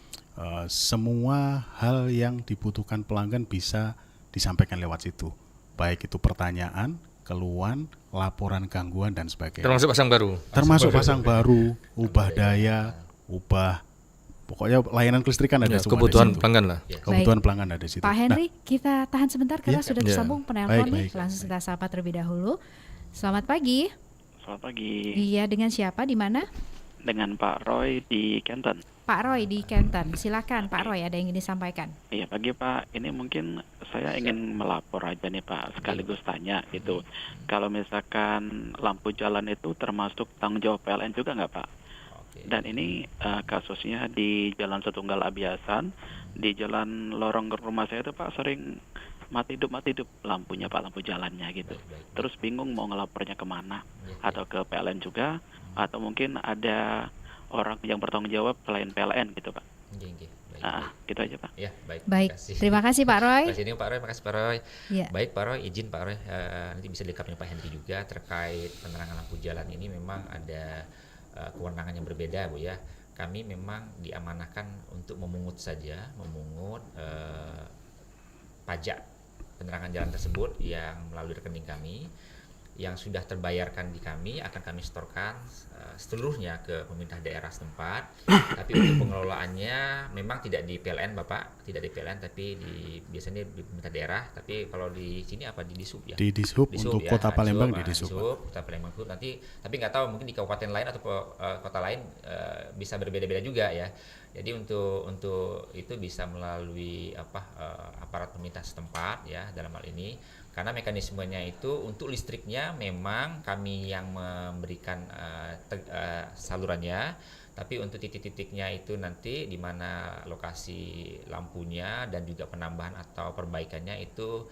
Semua hal yang dibutuhkan pelanggan bisa disampaikan lewat situ, baik itu pertanyaan, keluhan, laporan gangguan dan sebagainya. Termasuk pasang baru, ubah daya, pokoknya layanan kelistrikan ada semua.
Kebutuhan pelanggan lah.
Kebutuhan pelanggan ada di situ.
Pak Henry, kita tahan sebentar karena sudah tersambung penelpon nih.
Baik.
Langsung kita sapa terlebih dahulu. Selamat pagi.
Selamat pagi.
Iya, dengan siapa, di mana?
Dengan Pak Roy di Kenton.
Pak Roy di Kenton. Silakan Pak Roy, ada yang ingin disampaikan.
Iya, pagi Pak. Ini mungkin saya ingin melapor aja nih Pak, sekaligus tanya gitu. Kalau misalkan lampu jalan itu termasuk tanggung jawab PLN juga nggak Pak? Dan ini kasusnya di Jalan Setunggal Abiasan, di jalan lorong rumah saya itu Pak sering mati hidup lampunya Pak, lampu jalannya gitu. Terus bingung mau ngelapornya kemana, atau ke PLN juga, atau mungkin ada orang yang bertanggung jawab selain PLN gitu Pak. Gitu aja Pak.
Ya,
baik. Terima kasih Pak Roy.
Makasih Pak Roy.
Ya.
Baik Pak Roy, izin Pak Roy nanti bisa dilengkapi Pak Hendri juga terkait penerangan lampu jalan ini. Memang ada kewenangan yang berbeda Bu ya. Kami memang diamanahkan untuk memungut pajak penerangan jalan tersebut yang melalui rekening kami, yang sudah terbayarkan di kami akan kami setorkan seluruhnya ke pemerintah daerah setempat. Tapi untuk pengelolaannya memang tidak di PLN Bapak, tidak di PLN, tapi biasanya di pemerintah daerah. Tapi kalau di sini apa, di Dishub ya?
Di Dishub untuk ya, Kota Palembang di Dishub.
Kota
Palembang nanti, tapi nggak tahu mungkin di kabupaten lain atau kota lain bisa berbeda-beda juga ya. Jadi untuk itu bisa melalui aparat pemerintah setempat ya dalam hal ini. Karena mekanismenya itu untuk listriknya memang kami yang memberikan salurannya, tapi untuk titik-titiknya itu nanti di mana lokasi lampunya dan juga penambahan atau perbaikannya itu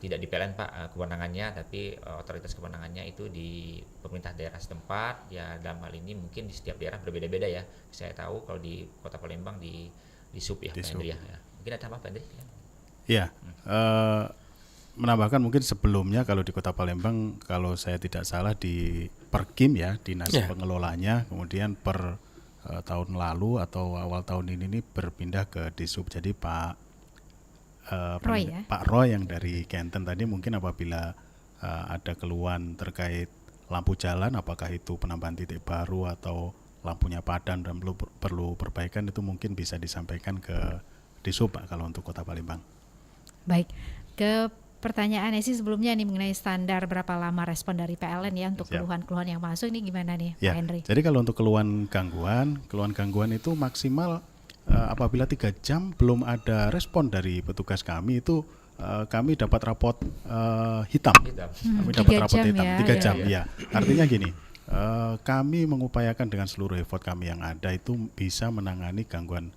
tidak di PLN Pak kewenangannya, tapi otoritas kewenangannya itu di pemerintah daerah setempat. Ya dalam hal ini mungkin di setiap daerah berbeda-beda ya. Saya tahu kalau di Kota Palembang di SUB ya Pak Hendri ya. Mungkin ada apa Pak Hendri?
Ya, menambahkan mungkin sebelumnya kalau di Kota Palembang kalau saya tidak salah di Perkim ya, dinas pengelolanya, kemudian per tahun lalu atau awal tahun ini berpindah ke Disub. Jadi Pak Roy yang dari Kenten tadi mungkin apabila ada keluhan terkait lampu jalan, apakah itu penambahan titik baru atau lampunya padam dan perlu perbaikan, itu mungkin bisa disampaikan ke Disub Pak kalau untuk Kota Palembang.
Baik, ke pertanyaan sih sebelumnya nih mengenai standar berapa lama respon dari PLN ya untuk keluhan-keluhan yang masuk ini gimana nih Pak Henry?
Jadi kalau untuk keluhan gangguan itu maksimal apabila 3 jam belum ada respon dari petugas kami itu kami dapat rapot hitam. Kami dapat rapot hitam 3 jam ya. Artinya gini, kami mengupayakan dengan seluruh effort kami yang ada itu bisa menangani gangguan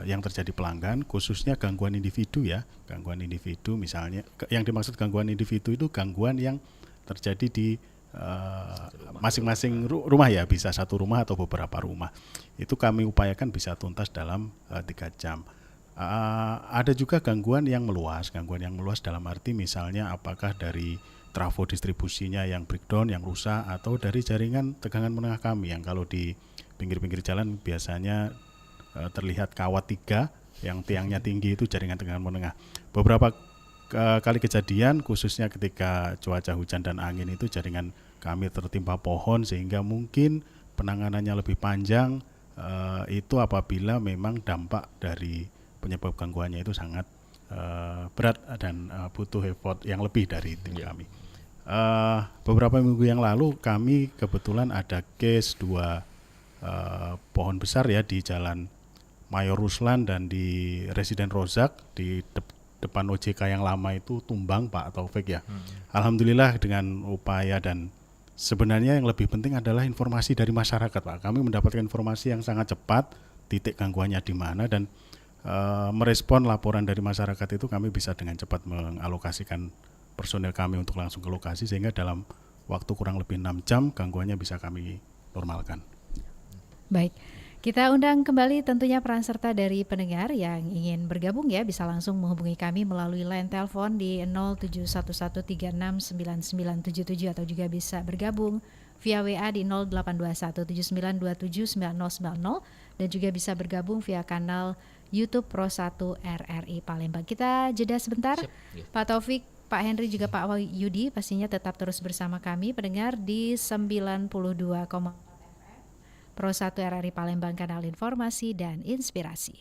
yang terjadi pelanggan, khususnya gangguan individu ya. Gangguan individu misalnya, yang dimaksud gangguan individu itu gangguan yang terjadi di masing-masing rumah ya, bisa satu rumah atau beberapa rumah. Itu kami upayakan bisa tuntas dalam 3 jam. Ada juga gangguan yang meluas dalam arti misalnya apakah dari trafo distribusinya yang breakdown, yang rusak, atau dari jaringan tegangan menengah kami yang kalau di pinggir-pinggir jalan biasanya terlihat kawat 3 yang tiangnya tinggi, itu jaringan tegangan menengah. Beberapa kali kejadian khususnya ketika cuaca hujan dan angin itu jaringan kami tertimpa pohon sehingga mungkin penanganannya lebih panjang. Itu apabila memang dampak dari penyebab gangguannya itu sangat berat dan butuh effort yang lebih dari tim kami. Beberapa minggu yang lalu kami kebetulan ada case 2 pohon besar ya di Jalan Mayor Ruslan dan di Residen Rozak di depan OJK yang lama itu tumbang Pak Taufik ya. Alhamdulillah dengan upaya dan sebenarnya yang lebih penting adalah informasi dari masyarakat Pak. Kami mendapatkan informasi yang sangat cepat, titik gangguannya di mana, dan merespon laporan dari masyarakat itu kami bisa dengan cepat mengalokasikan personel kami untuk langsung ke lokasi sehingga dalam waktu kurang lebih 6 jam gangguannya bisa kami normalkan.
Baik. Kita undang kembali tentunya peran serta dari pendengar yang ingin bergabung ya, bisa langsung menghubungi kami melalui line telepon di 0711369977 atau juga bisa bergabung via WA di 082179279090 dan juga bisa bergabung via kanal YouTube Pro 1 RRI Palembang. Kita jeda sebentar. Pak Taufik, Pak Henry juga Pak Yudi pastinya tetap terus bersama kami pendengar di 92,4 Pro 1 RRI Palembang, kanal informasi dan inspirasi.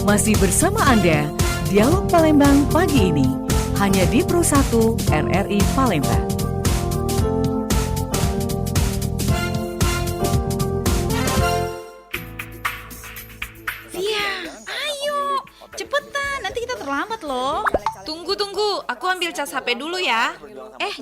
Masih bersama Anda, Dialog Palembang pagi ini, hanya di Pro 1 RRI Palembang.
Via, ayo, cepetan, nanti kita terlambat loh.
Tunggu, aku ambil cas HP dulu ya.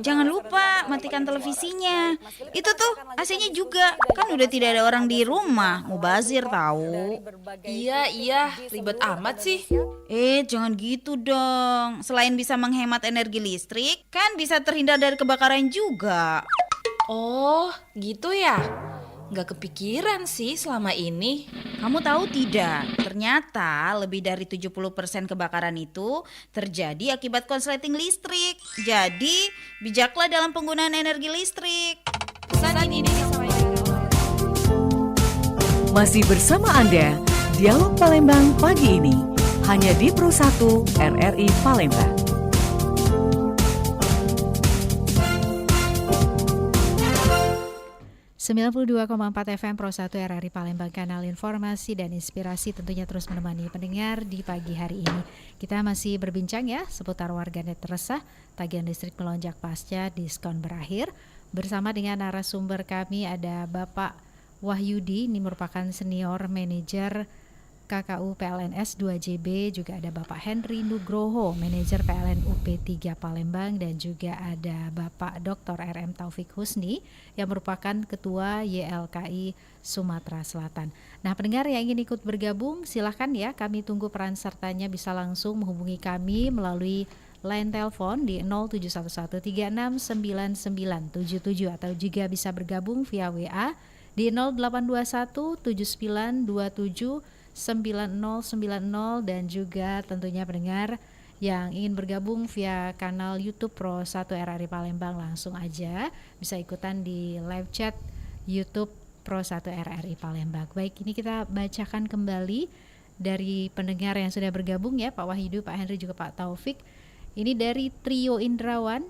Jangan lupa matikan televisinya. Itu tuh AC-nya juga, kan udah tidak ada orang di rumah. Mubazir tahu.
Iya, ribet amat sih.
Jangan gitu dong. Selain bisa menghemat energi listrik, kan bisa terhindar dari kebakaran juga.
Oh, gitu ya. Nggak kepikiran sih selama ini.
Kamu tahu tidak, ternyata lebih dari 70% kebakaran itu terjadi akibat konsleting listrik. Jadi, bijaklah dalam penggunaan energi listrik.
Pesan ini disampaikan.
Masih bersama Anda, Dialog Palembang pagi ini, hanya di Pro 1 RRI Palembang.
92,4 FM Pro 1 RRI Palembang, kanal informasi dan inspirasi tentunya terus menemani pendengar di pagi hari ini. Kita masih berbincang ya seputar warganet resah, tagihan listrik melonjak pasca diskon berakhir. Bersama dengan narasumber kami ada Bapak Wahyudi, ini merupakan senior manajer KKU PLNS 2JB, juga ada Bapak Henry Nugroho, manajer PLN UP3 Palembang, dan juga ada Bapak Dr. RM Taufik Husni yang merupakan Ketua YLKI Sumatera Selatan. Nah, pendengar yang ingin ikut bergabung silahkan ya, kami tunggu peran sertanya, bisa langsung menghubungi kami melalui line telepon di 0711369977 atau juga bisa bergabung via WA di 082179279090, dan juga tentunya pendengar yang ingin bergabung via kanal YouTube Pro 1 RRI Palembang, langsung aja bisa ikutan di live chat YouTube Pro 1 RRI Palembang. Baik, ini kita bacakan kembali dari pendengar yang sudah bergabung ya, Pak Wahyudi, Pak Henry, juga Pak Taufik. Ini dari Trio Indrawan.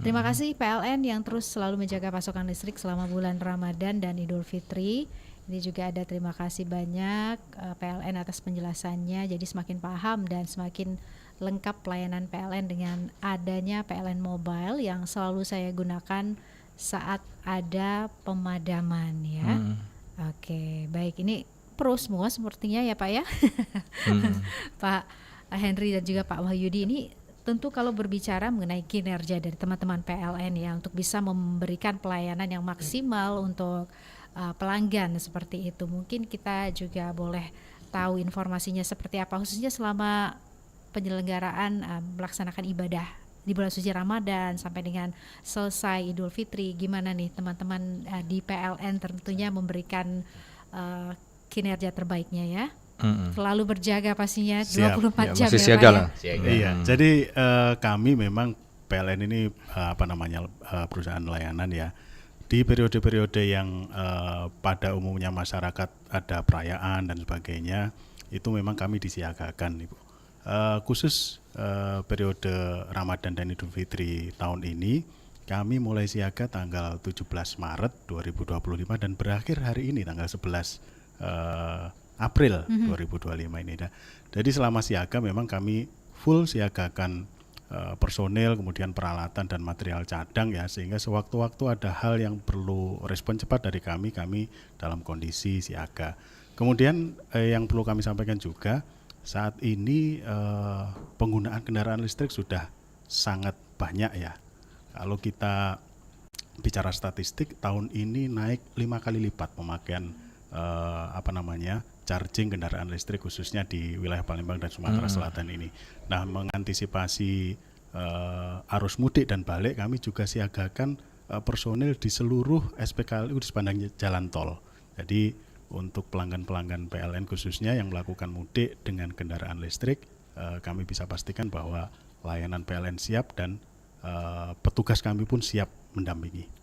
Terima kasih PLN yang terus selalu menjaga pasokan listrik selama bulan Ramadan dan Idul Fitri. Ini juga ada terima kasih banyak PLN atas penjelasannya. Jadi semakin paham dan semakin lengkap pelayanan PLN dengan adanya PLN Mobile yang selalu saya gunakan saat ada pemadaman ya. Oke, baik, ini pro semua sepertinya ya Pak ya. Pak Henry dan juga Pak Wahyudi, ini tentu kalau berbicara mengenai kinerja dari teman-teman PLN ya, untuk bisa memberikan pelayanan yang maksimal untuk pelanggan seperti itu, mungkin kita juga boleh tahu informasinya seperti apa, khususnya selama penyelenggaraan melaksanakan ibadah di bulan suci Ramadan sampai dengan selesai Idul Fitri. Gimana nih teman-teman di PLN tentunya memberikan kinerja terbaiknya ya. Selalu berjaga pastinya 24 jam
masih
ya
siaga
Pak
lah.
ya.
Iya, jadi kami memang PLN ini perusahaan layanan ya. Di periode-periode yang pada umumnya masyarakat ada perayaan dan sebagainya, itu memang kami disiagakan, Ibu. Khusus periode Ramadan dan Idul Fitri tahun ini, kami mulai siaga tanggal 17 Maret 2025 dan berakhir hari ini tanggal 11 April 2025 ini. Jadi selama siaga memang kami full siagakan personel, kemudian peralatan dan material cadang ya, sehingga sewaktu-waktu ada hal yang perlu respon cepat dari kami dalam kondisi siaga. Kemudian yang perlu kami sampaikan juga, saat ini penggunaan kendaraan listrik sudah sangat banyak ya. Kalau kita bicara statistik, tahun ini naik 5 kali lipat pemakaian charging kendaraan listrik khususnya di wilayah Palembang dan Sumatera Selatan ini. Nah, mengantisipasi arus mudik dan balik, kami juga siagakan personil di seluruh SPKLU di sepanjang jalan tol. Jadi untuk pelanggan-pelanggan PLN khususnya yang melakukan mudik dengan kendaraan listrik, kami bisa pastikan bahwa layanan PLN siap dan petugas kami pun siap mendampingi.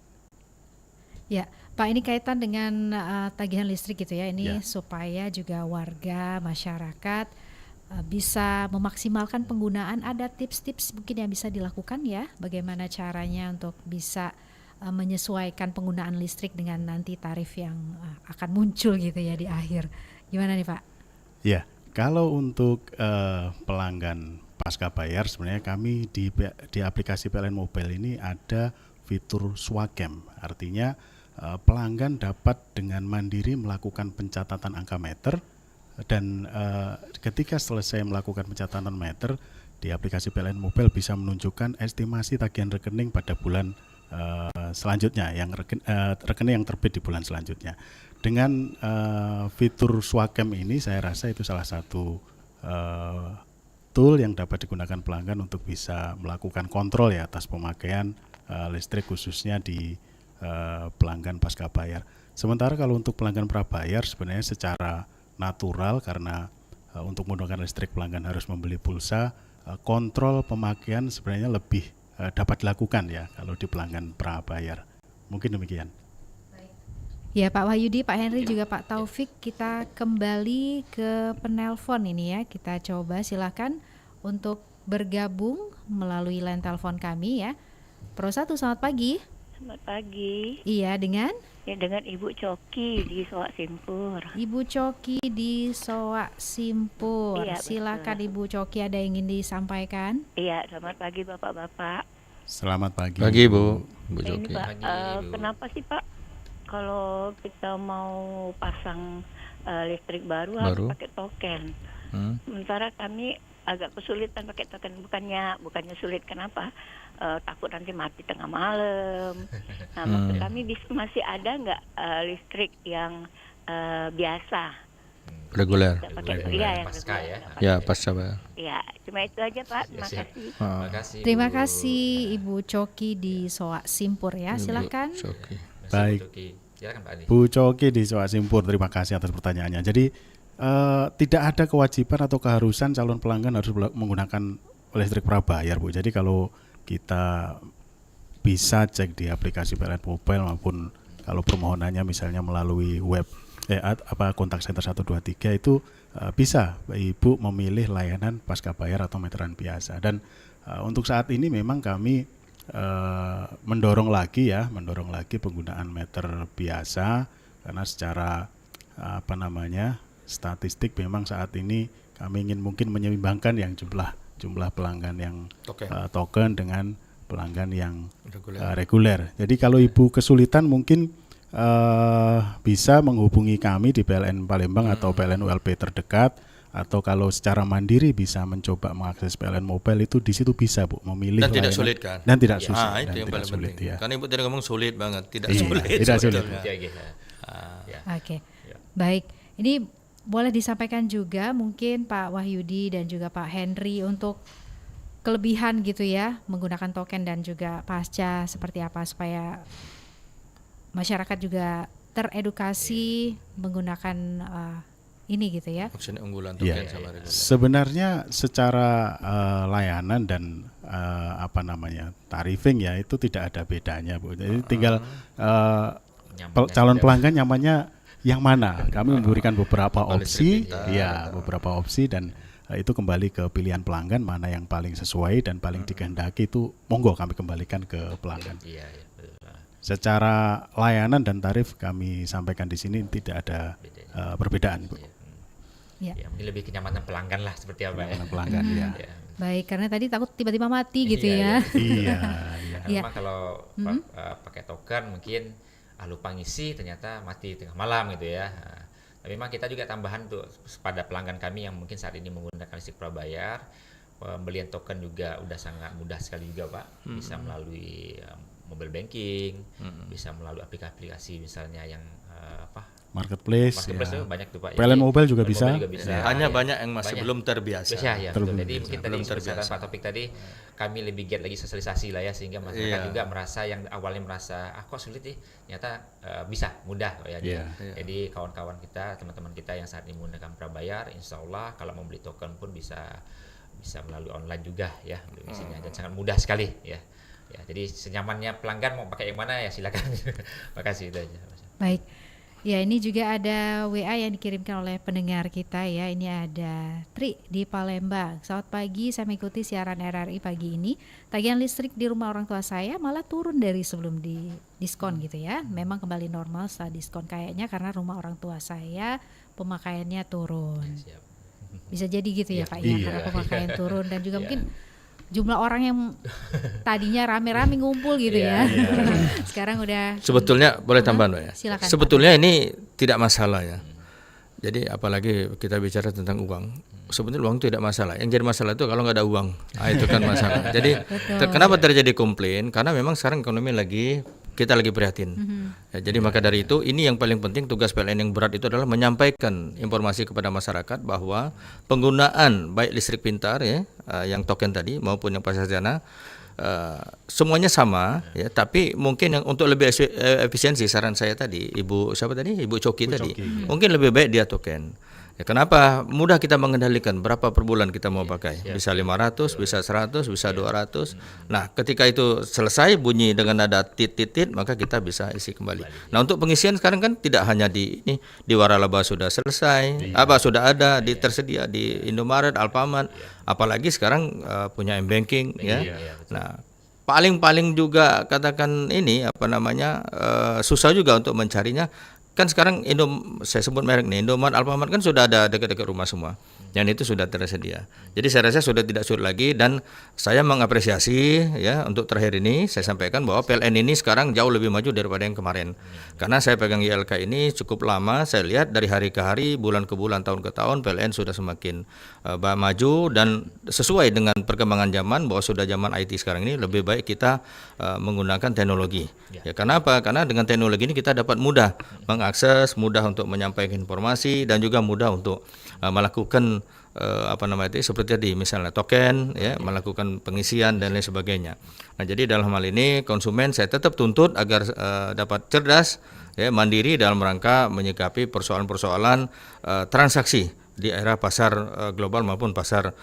Ya, Pak, ini kaitan dengan tagihan listrik gitu ya. Ini
Ya.
supaya juga warga masyarakat bisa memaksimalkan penggunaan. Ada tips-tips mungkin yang bisa dilakukan ya, bagaimana caranya untuk bisa menyesuaikan penggunaan listrik dengan nanti tarif yang akan muncul gitu ya di akhir. Gimana nih Pak?
Ya, kalau untuk pelanggan pasca bayar, sebenarnya kami di aplikasi PLN Mobile ini ada fitur Swacam, artinya pelanggan dapat dengan mandiri melakukan pencatatan angka meter, dan ketika selesai melakukan pencatatan meter di aplikasi PLN Mobile bisa menunjukkan estimasi tagihan rekening pada bulan selanjutnya, yang rekening yang terbit di bulan selanjutnya. Dengan fitur Swacam ini, saya rasa itu salah satu tool yang dapat digunakan pelanggan untuk bisa melakukan kontrol ya atas pemakaian listrik khususnya di pelanggan pasca bayar. Sementara kalau untuk pelanggan prabayar sebenarnya secara natural, karena untuk menggunakan listrik pelanggan harus membeli pulsa, kontrol pemakaian sebenarnya lebih dapat dilakukan ya kalau di pelanggan prabayar. Mungkin demikian.
Ya, Pak Wahyudi, Pak Henry, juga Pak Taufik, kita kembali ke penelpon ini ya. Kita coba silakan untuk bergabung melalui line telepon kami ya. Pro 1, selamat pagi.
Selamat pagi.
Iya, dengan?
Ya, dengan Ibu Coki di Soak Simpur.
Ibu Coki di Soak Simpur.
Iya,
Silakan
betul.
Ibu Coki, ada yang ingin disampaikan?
Iya, selamat pagi Bapak-bapak.
Selamat pagi.
Pagi Bu
Ini
Joki.
Pak,
Pagi, Ibu.
kenapa sih Pak kalau kita mau pasang listrik baru harus pakai token. Sementara kami agak kesulitan pakai token, bukannya sulit, kenapa? Takut nanti mati tengah malam. Nah, maksud kami masih ada nggak listrik yang biasa?
Reguler.
Iya, yang
pasca ya.
Ya, pasca bayar.
Ya, cuma itu aja Pak. Terima
Siap.
kasih.
Terima kasih.
Terima
Bu.
kasih Ibu Coki di Soak Simpur ya. Silakan.
Coki.
Terima kasih,
Baik.
Bu Coki. Silakan Pak Adi.
Bu Coki di Soak Simpur, terima kasih atas pertanyaannya. Jadi tidak ada kewajiban atau keharusan calon pelanggan harus menggunakan listrik prabayar, Bu. Jadi kalau kita bisa cek di aplikasi PLN Mobile maupun kalau permohonannya misalnya melalui web kontak center 123 itu bisa Ibu memilih layanan pasca bayar atau meteran biasa. Dan untuk saat ini memang kami mendorong lagi penggunaan meter biasa, karena secara statistik memang saat ini kami ingin mungkin menyeimbangkan yang jumlah pelanggan yang token dengan pelanggan yang reguler. Jadi kalau Ibu kesulitan mungkin bisa menghubungi kami di PLN Palembang atau PLN ULP terdekat, atau kalau secara mandiri bisa mencoba mengakses PLN Mobile, itu di situ bisa Bu memilih
Dan tidak
layanan.
sulit kan?
Dan tidak susah.
Itu
dan
yang
tidak
paling
sulit,
penting.
ya.
Karena Ibu tadi ngomong sulit banget, tidak
Iya,
sulit.
tidak sulit.
sebetulnya.
Oke. Baik. Ini boleh disampaikan juga mungkin Pak Wahyudi dan juga Pak Henry untuk kelebihan gitu ya menggunakan token dan juga pasca seperti apa supaya masyarakat juga teredukasi menggunakan ini gitu ya.
Maksudnya unggulan
Ya,
token sama reguler.
sebenarnya secara layanan dan tarifing ya itu tidak ada bedanya Bu. Jadi tinggal calon pelanggan nyamannya yang mana. Kami memberikan beberapa opsi, beberapa opsi, dan itu kembali ke pilihan pelanggan mana yang paling sesuai dan paling dikehendaki, itu monggo kami kembalikan ke pelanggan. Secara layanan dan tarif kami sampaikan di sini tidak ada perbedaan Bu.
Ya.
Ya, mungkin lebih kenyamanan pelanggan lah seperti apa ya.
Pelanggan ya.
Baik, karena tadi takut tiba-tiba mati gitu
Iya,
ya.
Iya.
Karena memang kalau pakai token mungkin lupa ngisi ternyata mati tengah malam gitu ya. Tapi memang kita juga tambahan untuk pada pelanggan kami yang mungkin saat ini menggunakan listrik prabayar, pembelian token juga udah sangat mudah sekali juga Pak. Bisa melalui mobile banking, bisa melalui aplikasi misalnya yang
Marketplace
itu
ya.
banyak tuh Pak.
PLN Mobile juga
PLN
bisa.
Mobile juga bisa.
Hanya
Ya,
banyak yang masih
banyak.
belum terbiasa.
Ya, betul. Jadi mungkin tadi
Belum
seperti
terbiasa.
Pak Topik tadi kami lebih giat lagi sosialisasi lah ya, sehingga masyarakat juga merasa yang awalnya merasa kok sulit nih, ternyata bisa mudah ya. Jadi kawan-kawan kita, teman-teman kita yang saat ini menggunakan prabayar, insya Allah kalau mau beli token pun bisa melalui online juga ya, dan sangat mudah sekali ya. Ya, jadi senyamannya pelanggan mau pakai yang mana ya silakan. Makasih itu aja.
Baik. Ya, ini juga ada WA yang dikirimkan oleh pendengar kita ya. Ini ada Tri di Palembang. Selamat pagi, saya mengikuti siaran RRI pagi ini. Tagihan listrik di rumah orang tua saya malah turun dari sebelum di diskon gitu ya. Memang kembali normal setelah diskon kayaknya karena rumah orang tua saya pemakaiannya turun. Bisa jadi gitu ya Pak ya, karena pemakaian turun dan juga mungkin jumlah orang yang tadinya rame-rame ngumpul gitu ya. Sekarang udah.
Sebetulnya boleh tambahan Pak ya.
Silakan,
Sebetulnya ini tidak masalah ya. Jadi apalagi kita bicara tentang uang, sebetulnya uang itu tidak masalah. Yang jadi masalah itu kalau nggak ada uang, itu kan masalah. Jadi kenapa terjadi komplain? Karena memang sekarang ekonomi kita lagi prihatin. Ya, jadi maka dari itu ini yang paling penting, tugas PLN yang berat itu adalah menyampaikan informasi kepada masyarakat bahwa penggunaan baik listrik pintar ya, yang token tadi maupun yang pasca sarjana semuanya sama ya, tapi mungkin yang untuk lebih efisiensi saran saya tadi Ibu Coki tadi mungkin lebih baik dia token. Ya, kenapa? Mudah kita mengendalikan berapa per bulan kita mau pakai. Bisa 500, bisa 100, bisa 200. Nah, ketika itu selesai bunyi dengan ada tit-tit, maka kita bisa isi kembali. Nah, untuk pengisian sekarang kan tidak hanya di Waralaba sudah selesai, sudah ada tersedia di Indomaret, Alfamart, apalagi sekarang punya M-Banking ya. Nah, paling juga katakan susah juga untuk mencarinya. Kan sekarang saya sebut merek nih, Indomaret, Alfamart kan sudah ada dekat-dekat rumah semua. yang itu sudah tersedia. Jadi saya rasa sudah tidak sulit lagi, dan saya mengapresiasi ya untuk terakhir ini saya sampaikan bahwa PLN ini sekarang jauh lebih maju daripada yang kemarin. Karena saya pegang YLK ini cukup lama, saya lihat dari hari ke hari, bulan ke bulan, tahun ke tahun PLN sudah semakin maju, dan sesuai dengan perkembangan zaman bahwa sudah zaman IT sekarang ini lebih baik kita menggunakan teknologi. Ya, karena apa? Karena dengan teknologi ini kita dapat mudah mengakses, mudah untuk menyampaikan informasi, dan juga mudah untuk melakukan seperti tadi misalnya token ya, melakukan pengisian dan lain sebagainya. Nah, jadi dalam hal ini konsumen saya tetap tuntut agar dapat cerdas ya, mandiri dalam rangka menyikapi persoalan-persoalan transaksi di era pasar global maupun pasar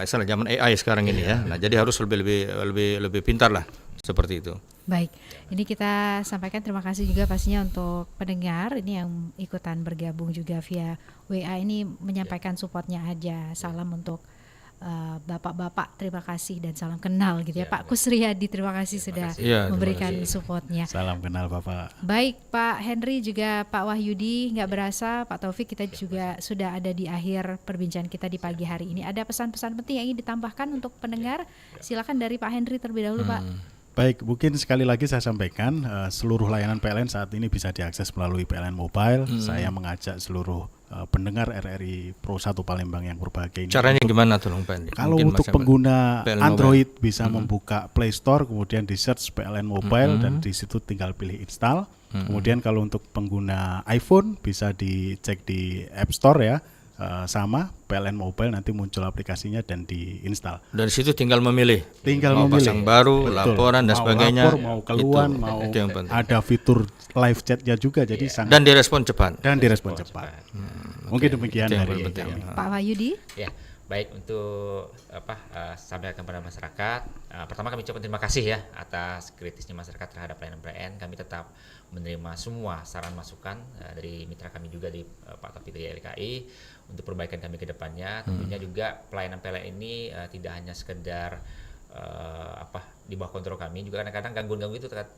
istilah zaman AI sekarang ini ya. Nah, jadi harus lebih pintar lah seperti itu.
Baik, ini kita sampaikan terima kasih juga pastinya untuk pendengar ini yang ikutan bergabung juga via WA ini menyampaikan supportnya aja. Salam untuk bapak-bapak, terima kasih dan salam kenal gitu ya. Pak Kusriyadi, terima kasih sudah memberikan supportnya.
Salam kenal Bapak.
Baik Pak Henry juga Pak Wahyudi, nggak berasa Pak Taufik kita juga sudah ada di akhir perbincangan kita di pagi hari ini. Ada pesan-pesan penting yang ingin ditambahkan untuk pendengar? Silakan dari Pak Henry terlebih dahulu Pak.
Baik, mungkin sekali lagi saya sampaikan seluruh layanan PLN saat ini bisa diakses melalui PLN Mobile. Saya mengajak seluruh pendengar RRI Pro 1 Palembang yang berbahagia ini.
Caranya gimana tolong Pak?
Kalau untuk pengguna Android bisa membuka Play Store, kemudian di search PLN Mobile dan di situ tinggal pilih install. Kemudian kalau untuk pengguna iPhone bisa dicek di App Store ya. Sama PLN Mobile nanti muncul aplikasinya dan diinstal.
Dari situ tinggal memilih.
Mau
pasang baru, laporan dan sebagainya.
Mau keluhan, mau ada fitur live chatnya juga, jadi
dan direspon cepat.
Mungkin demikian dari
Pak Wahyudi.
Ya, baik untuk sampaikan kepada masyarakat. Pertama kami ucapkan terima kasih ya atas kritisnya masyarakat terhadap pelayanan PLN. Kami tetap menerima semua saran masukan dari mitra kami juga di Pak Taufik dari LKI untuk perbaikan kami ke depannya. Tentunya juga pelayanan PLN ini tidak hanya sekedar di bawah kontrol kami, juga kadang-kadang gangguan-gangguan itu terkait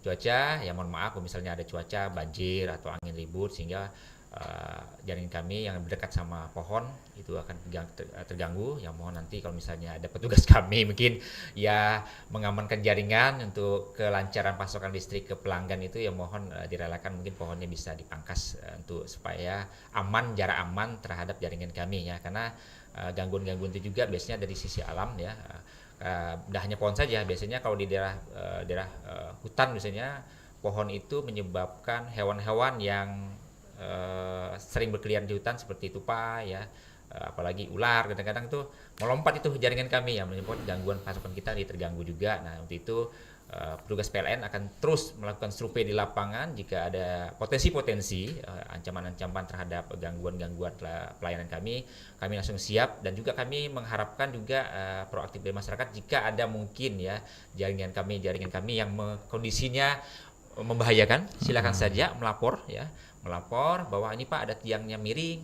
cuaca ya mohon maaf misalnya ada cuaca banjir atau angin ribut sehingga jaringan kami yang berdekat sama pohon itu akan terganggu. Yang mohon nanti kalau misalnya ada petugas kami mungkin ya mengamankan jaringan untuk kelancaran pasokan listrik ke pelanggan itu, ya mohon direlakan mungkin pohonnya bisa dipangkas untuk supaya aman, jarak aman terhadap jaringan kami ya, karena gangguan-gangguan itu juga biasanya dari sisi alam ya. Tidak hanya pohon saja, biasanya kalau di daerah hutan misalnya pohon itu menyebabkan hewan-hewan yang sering berkeliaran di hutan seperti tupai ya, apalagi ular kadang-kadang itu melompat itu jaringan kami yang menyebabkan gangguan pasokan kita terganggu juga. Nah untuk itu petugas PLN akan terus melakukan survei di lapangan jika ada potensi-potensi ancaman-ancaman terhadap gangguan-gangguan pelayanan kami langsung siap. Dan juga kami mengharapkan juga proaktif dari masyarakat jika ada mungkin ya jaringan kami yang kondisinya membahayakan, silakan saja melapor bahwa ini Pak ada tiangnya miring,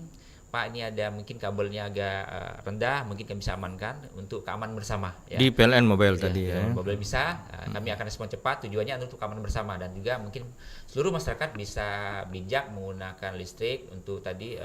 Pak ini ada mungkin kabelnya agak rendah, mungkin kami bisa amankan untuk keamanan bersama ya.
Di PLN Mobile tadi ya.
Mobile bisa, kami akan respon cepat, tujuannya untuk keamanan bersama, dan juga mungkin seluruh masyarakat bisa bijak menggunakan listrik untuk tadi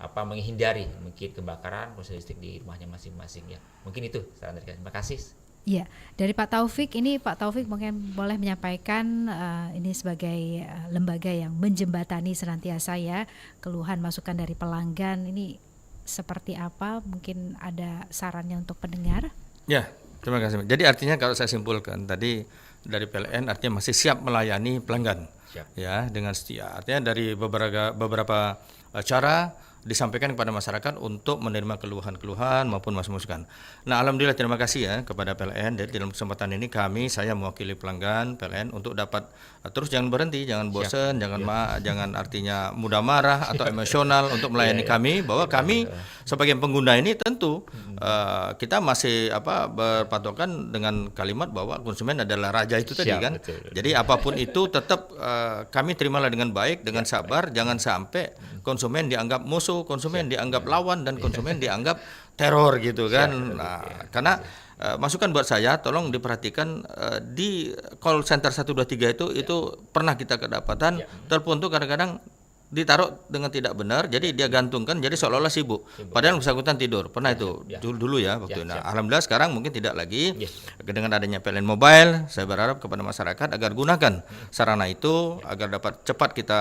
menghindari mungkin kebakaran proses listrik di rumahnya masing-masing ya. Mungkin itu saran dari kami. Terima kasih.
Iya, dari Pak Taufik ini Pak Taufik mungkin boleh menyampaikan ini sebagai lembaga yang menjembatani senantiasa ya keluhan masukan dari pelanggan ini seperti apa, mungkin ada sarannya untuk pendengar? Ya,
terima kasih. Jadi artinya kalau saya simpulkan tadi dari PLN artinya masih siap melayani pelanggan. Siap. Ya dengan setia. Artinya dari beberapa cara disampaikan kepada masyarakat untuk menerima keluhan-keluhan maupun masukan. Nah, alhamdulillah terima kasih ya kepada PLN. Jadi dalam kesempatan ini saya mewakili pelanggan PLN untuk dapat terus jangan berhenti, jangan bosan, jangan artinya mudah marah atau emosional untuk melayani kami, bahwa kami sebagai pengguna ini tentu kita masih berpatokan dengan kalimat bahwa konsumen adalah raja itu tadi kan. Betul. Jadi apapun itu tetap kami terimalah dengan baik, dengan sabar, jangan sampai konsumen dianggap musuh, konsumen dianggap lawan, dan konsumen dianggap teror gitu kan. Nah, karena masukan buat saya tolong diperhatikan di call center 123 itu pernah kita kedapatan telepon tuh kadang-kadang ditaruh dengan tidak benar, jadi dia gantungkan, jadi seolah-olah sibuk. Padahal bersangkutan tidur. Pernah itu dulu ya waktu. Nah, alhamdulillah sekarang mungkin tidak lagi. Dengan adanya PLN Mobile, saya berharap kepada masyarakat agar gunakan sarana itu agar dapat cepat kita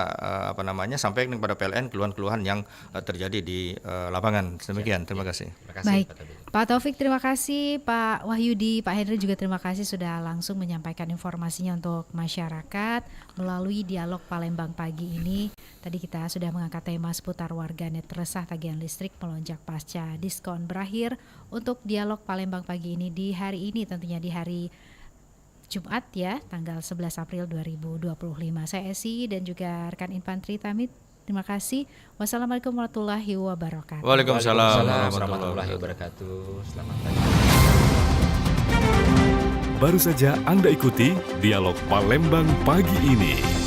sampaikan kepada PLN keluhan-keluhan yang terjadi di lapangan. Demikian. Terima kasih.
Baik, Pak Taufik terima kasih, Pak Wahyudi, Pak Hendri juga terima kasih sudah langsung menyampaikan informasinya untuk masyarakat melalui dialog Palembang pagi ini. Tadi kita sudah mengangkat tema seputar warganet resah tagihan listrik melonjak pasca diskon berakhir. Untuk dialog Palembang pagi ini di hari ini, tentunya di hari Jumat ya, tanggal 11 April 2025. Saya Esi dan juga rekan Infantri pamit. Terima kasih. Wassalamualaikum warahmatullahi wabarakatuh.
Waalaikumsalam
warahmatullahi wabarakatuh. Selamat pagi.
Baru saja Anda ikuti dialog Palembang pagi ini.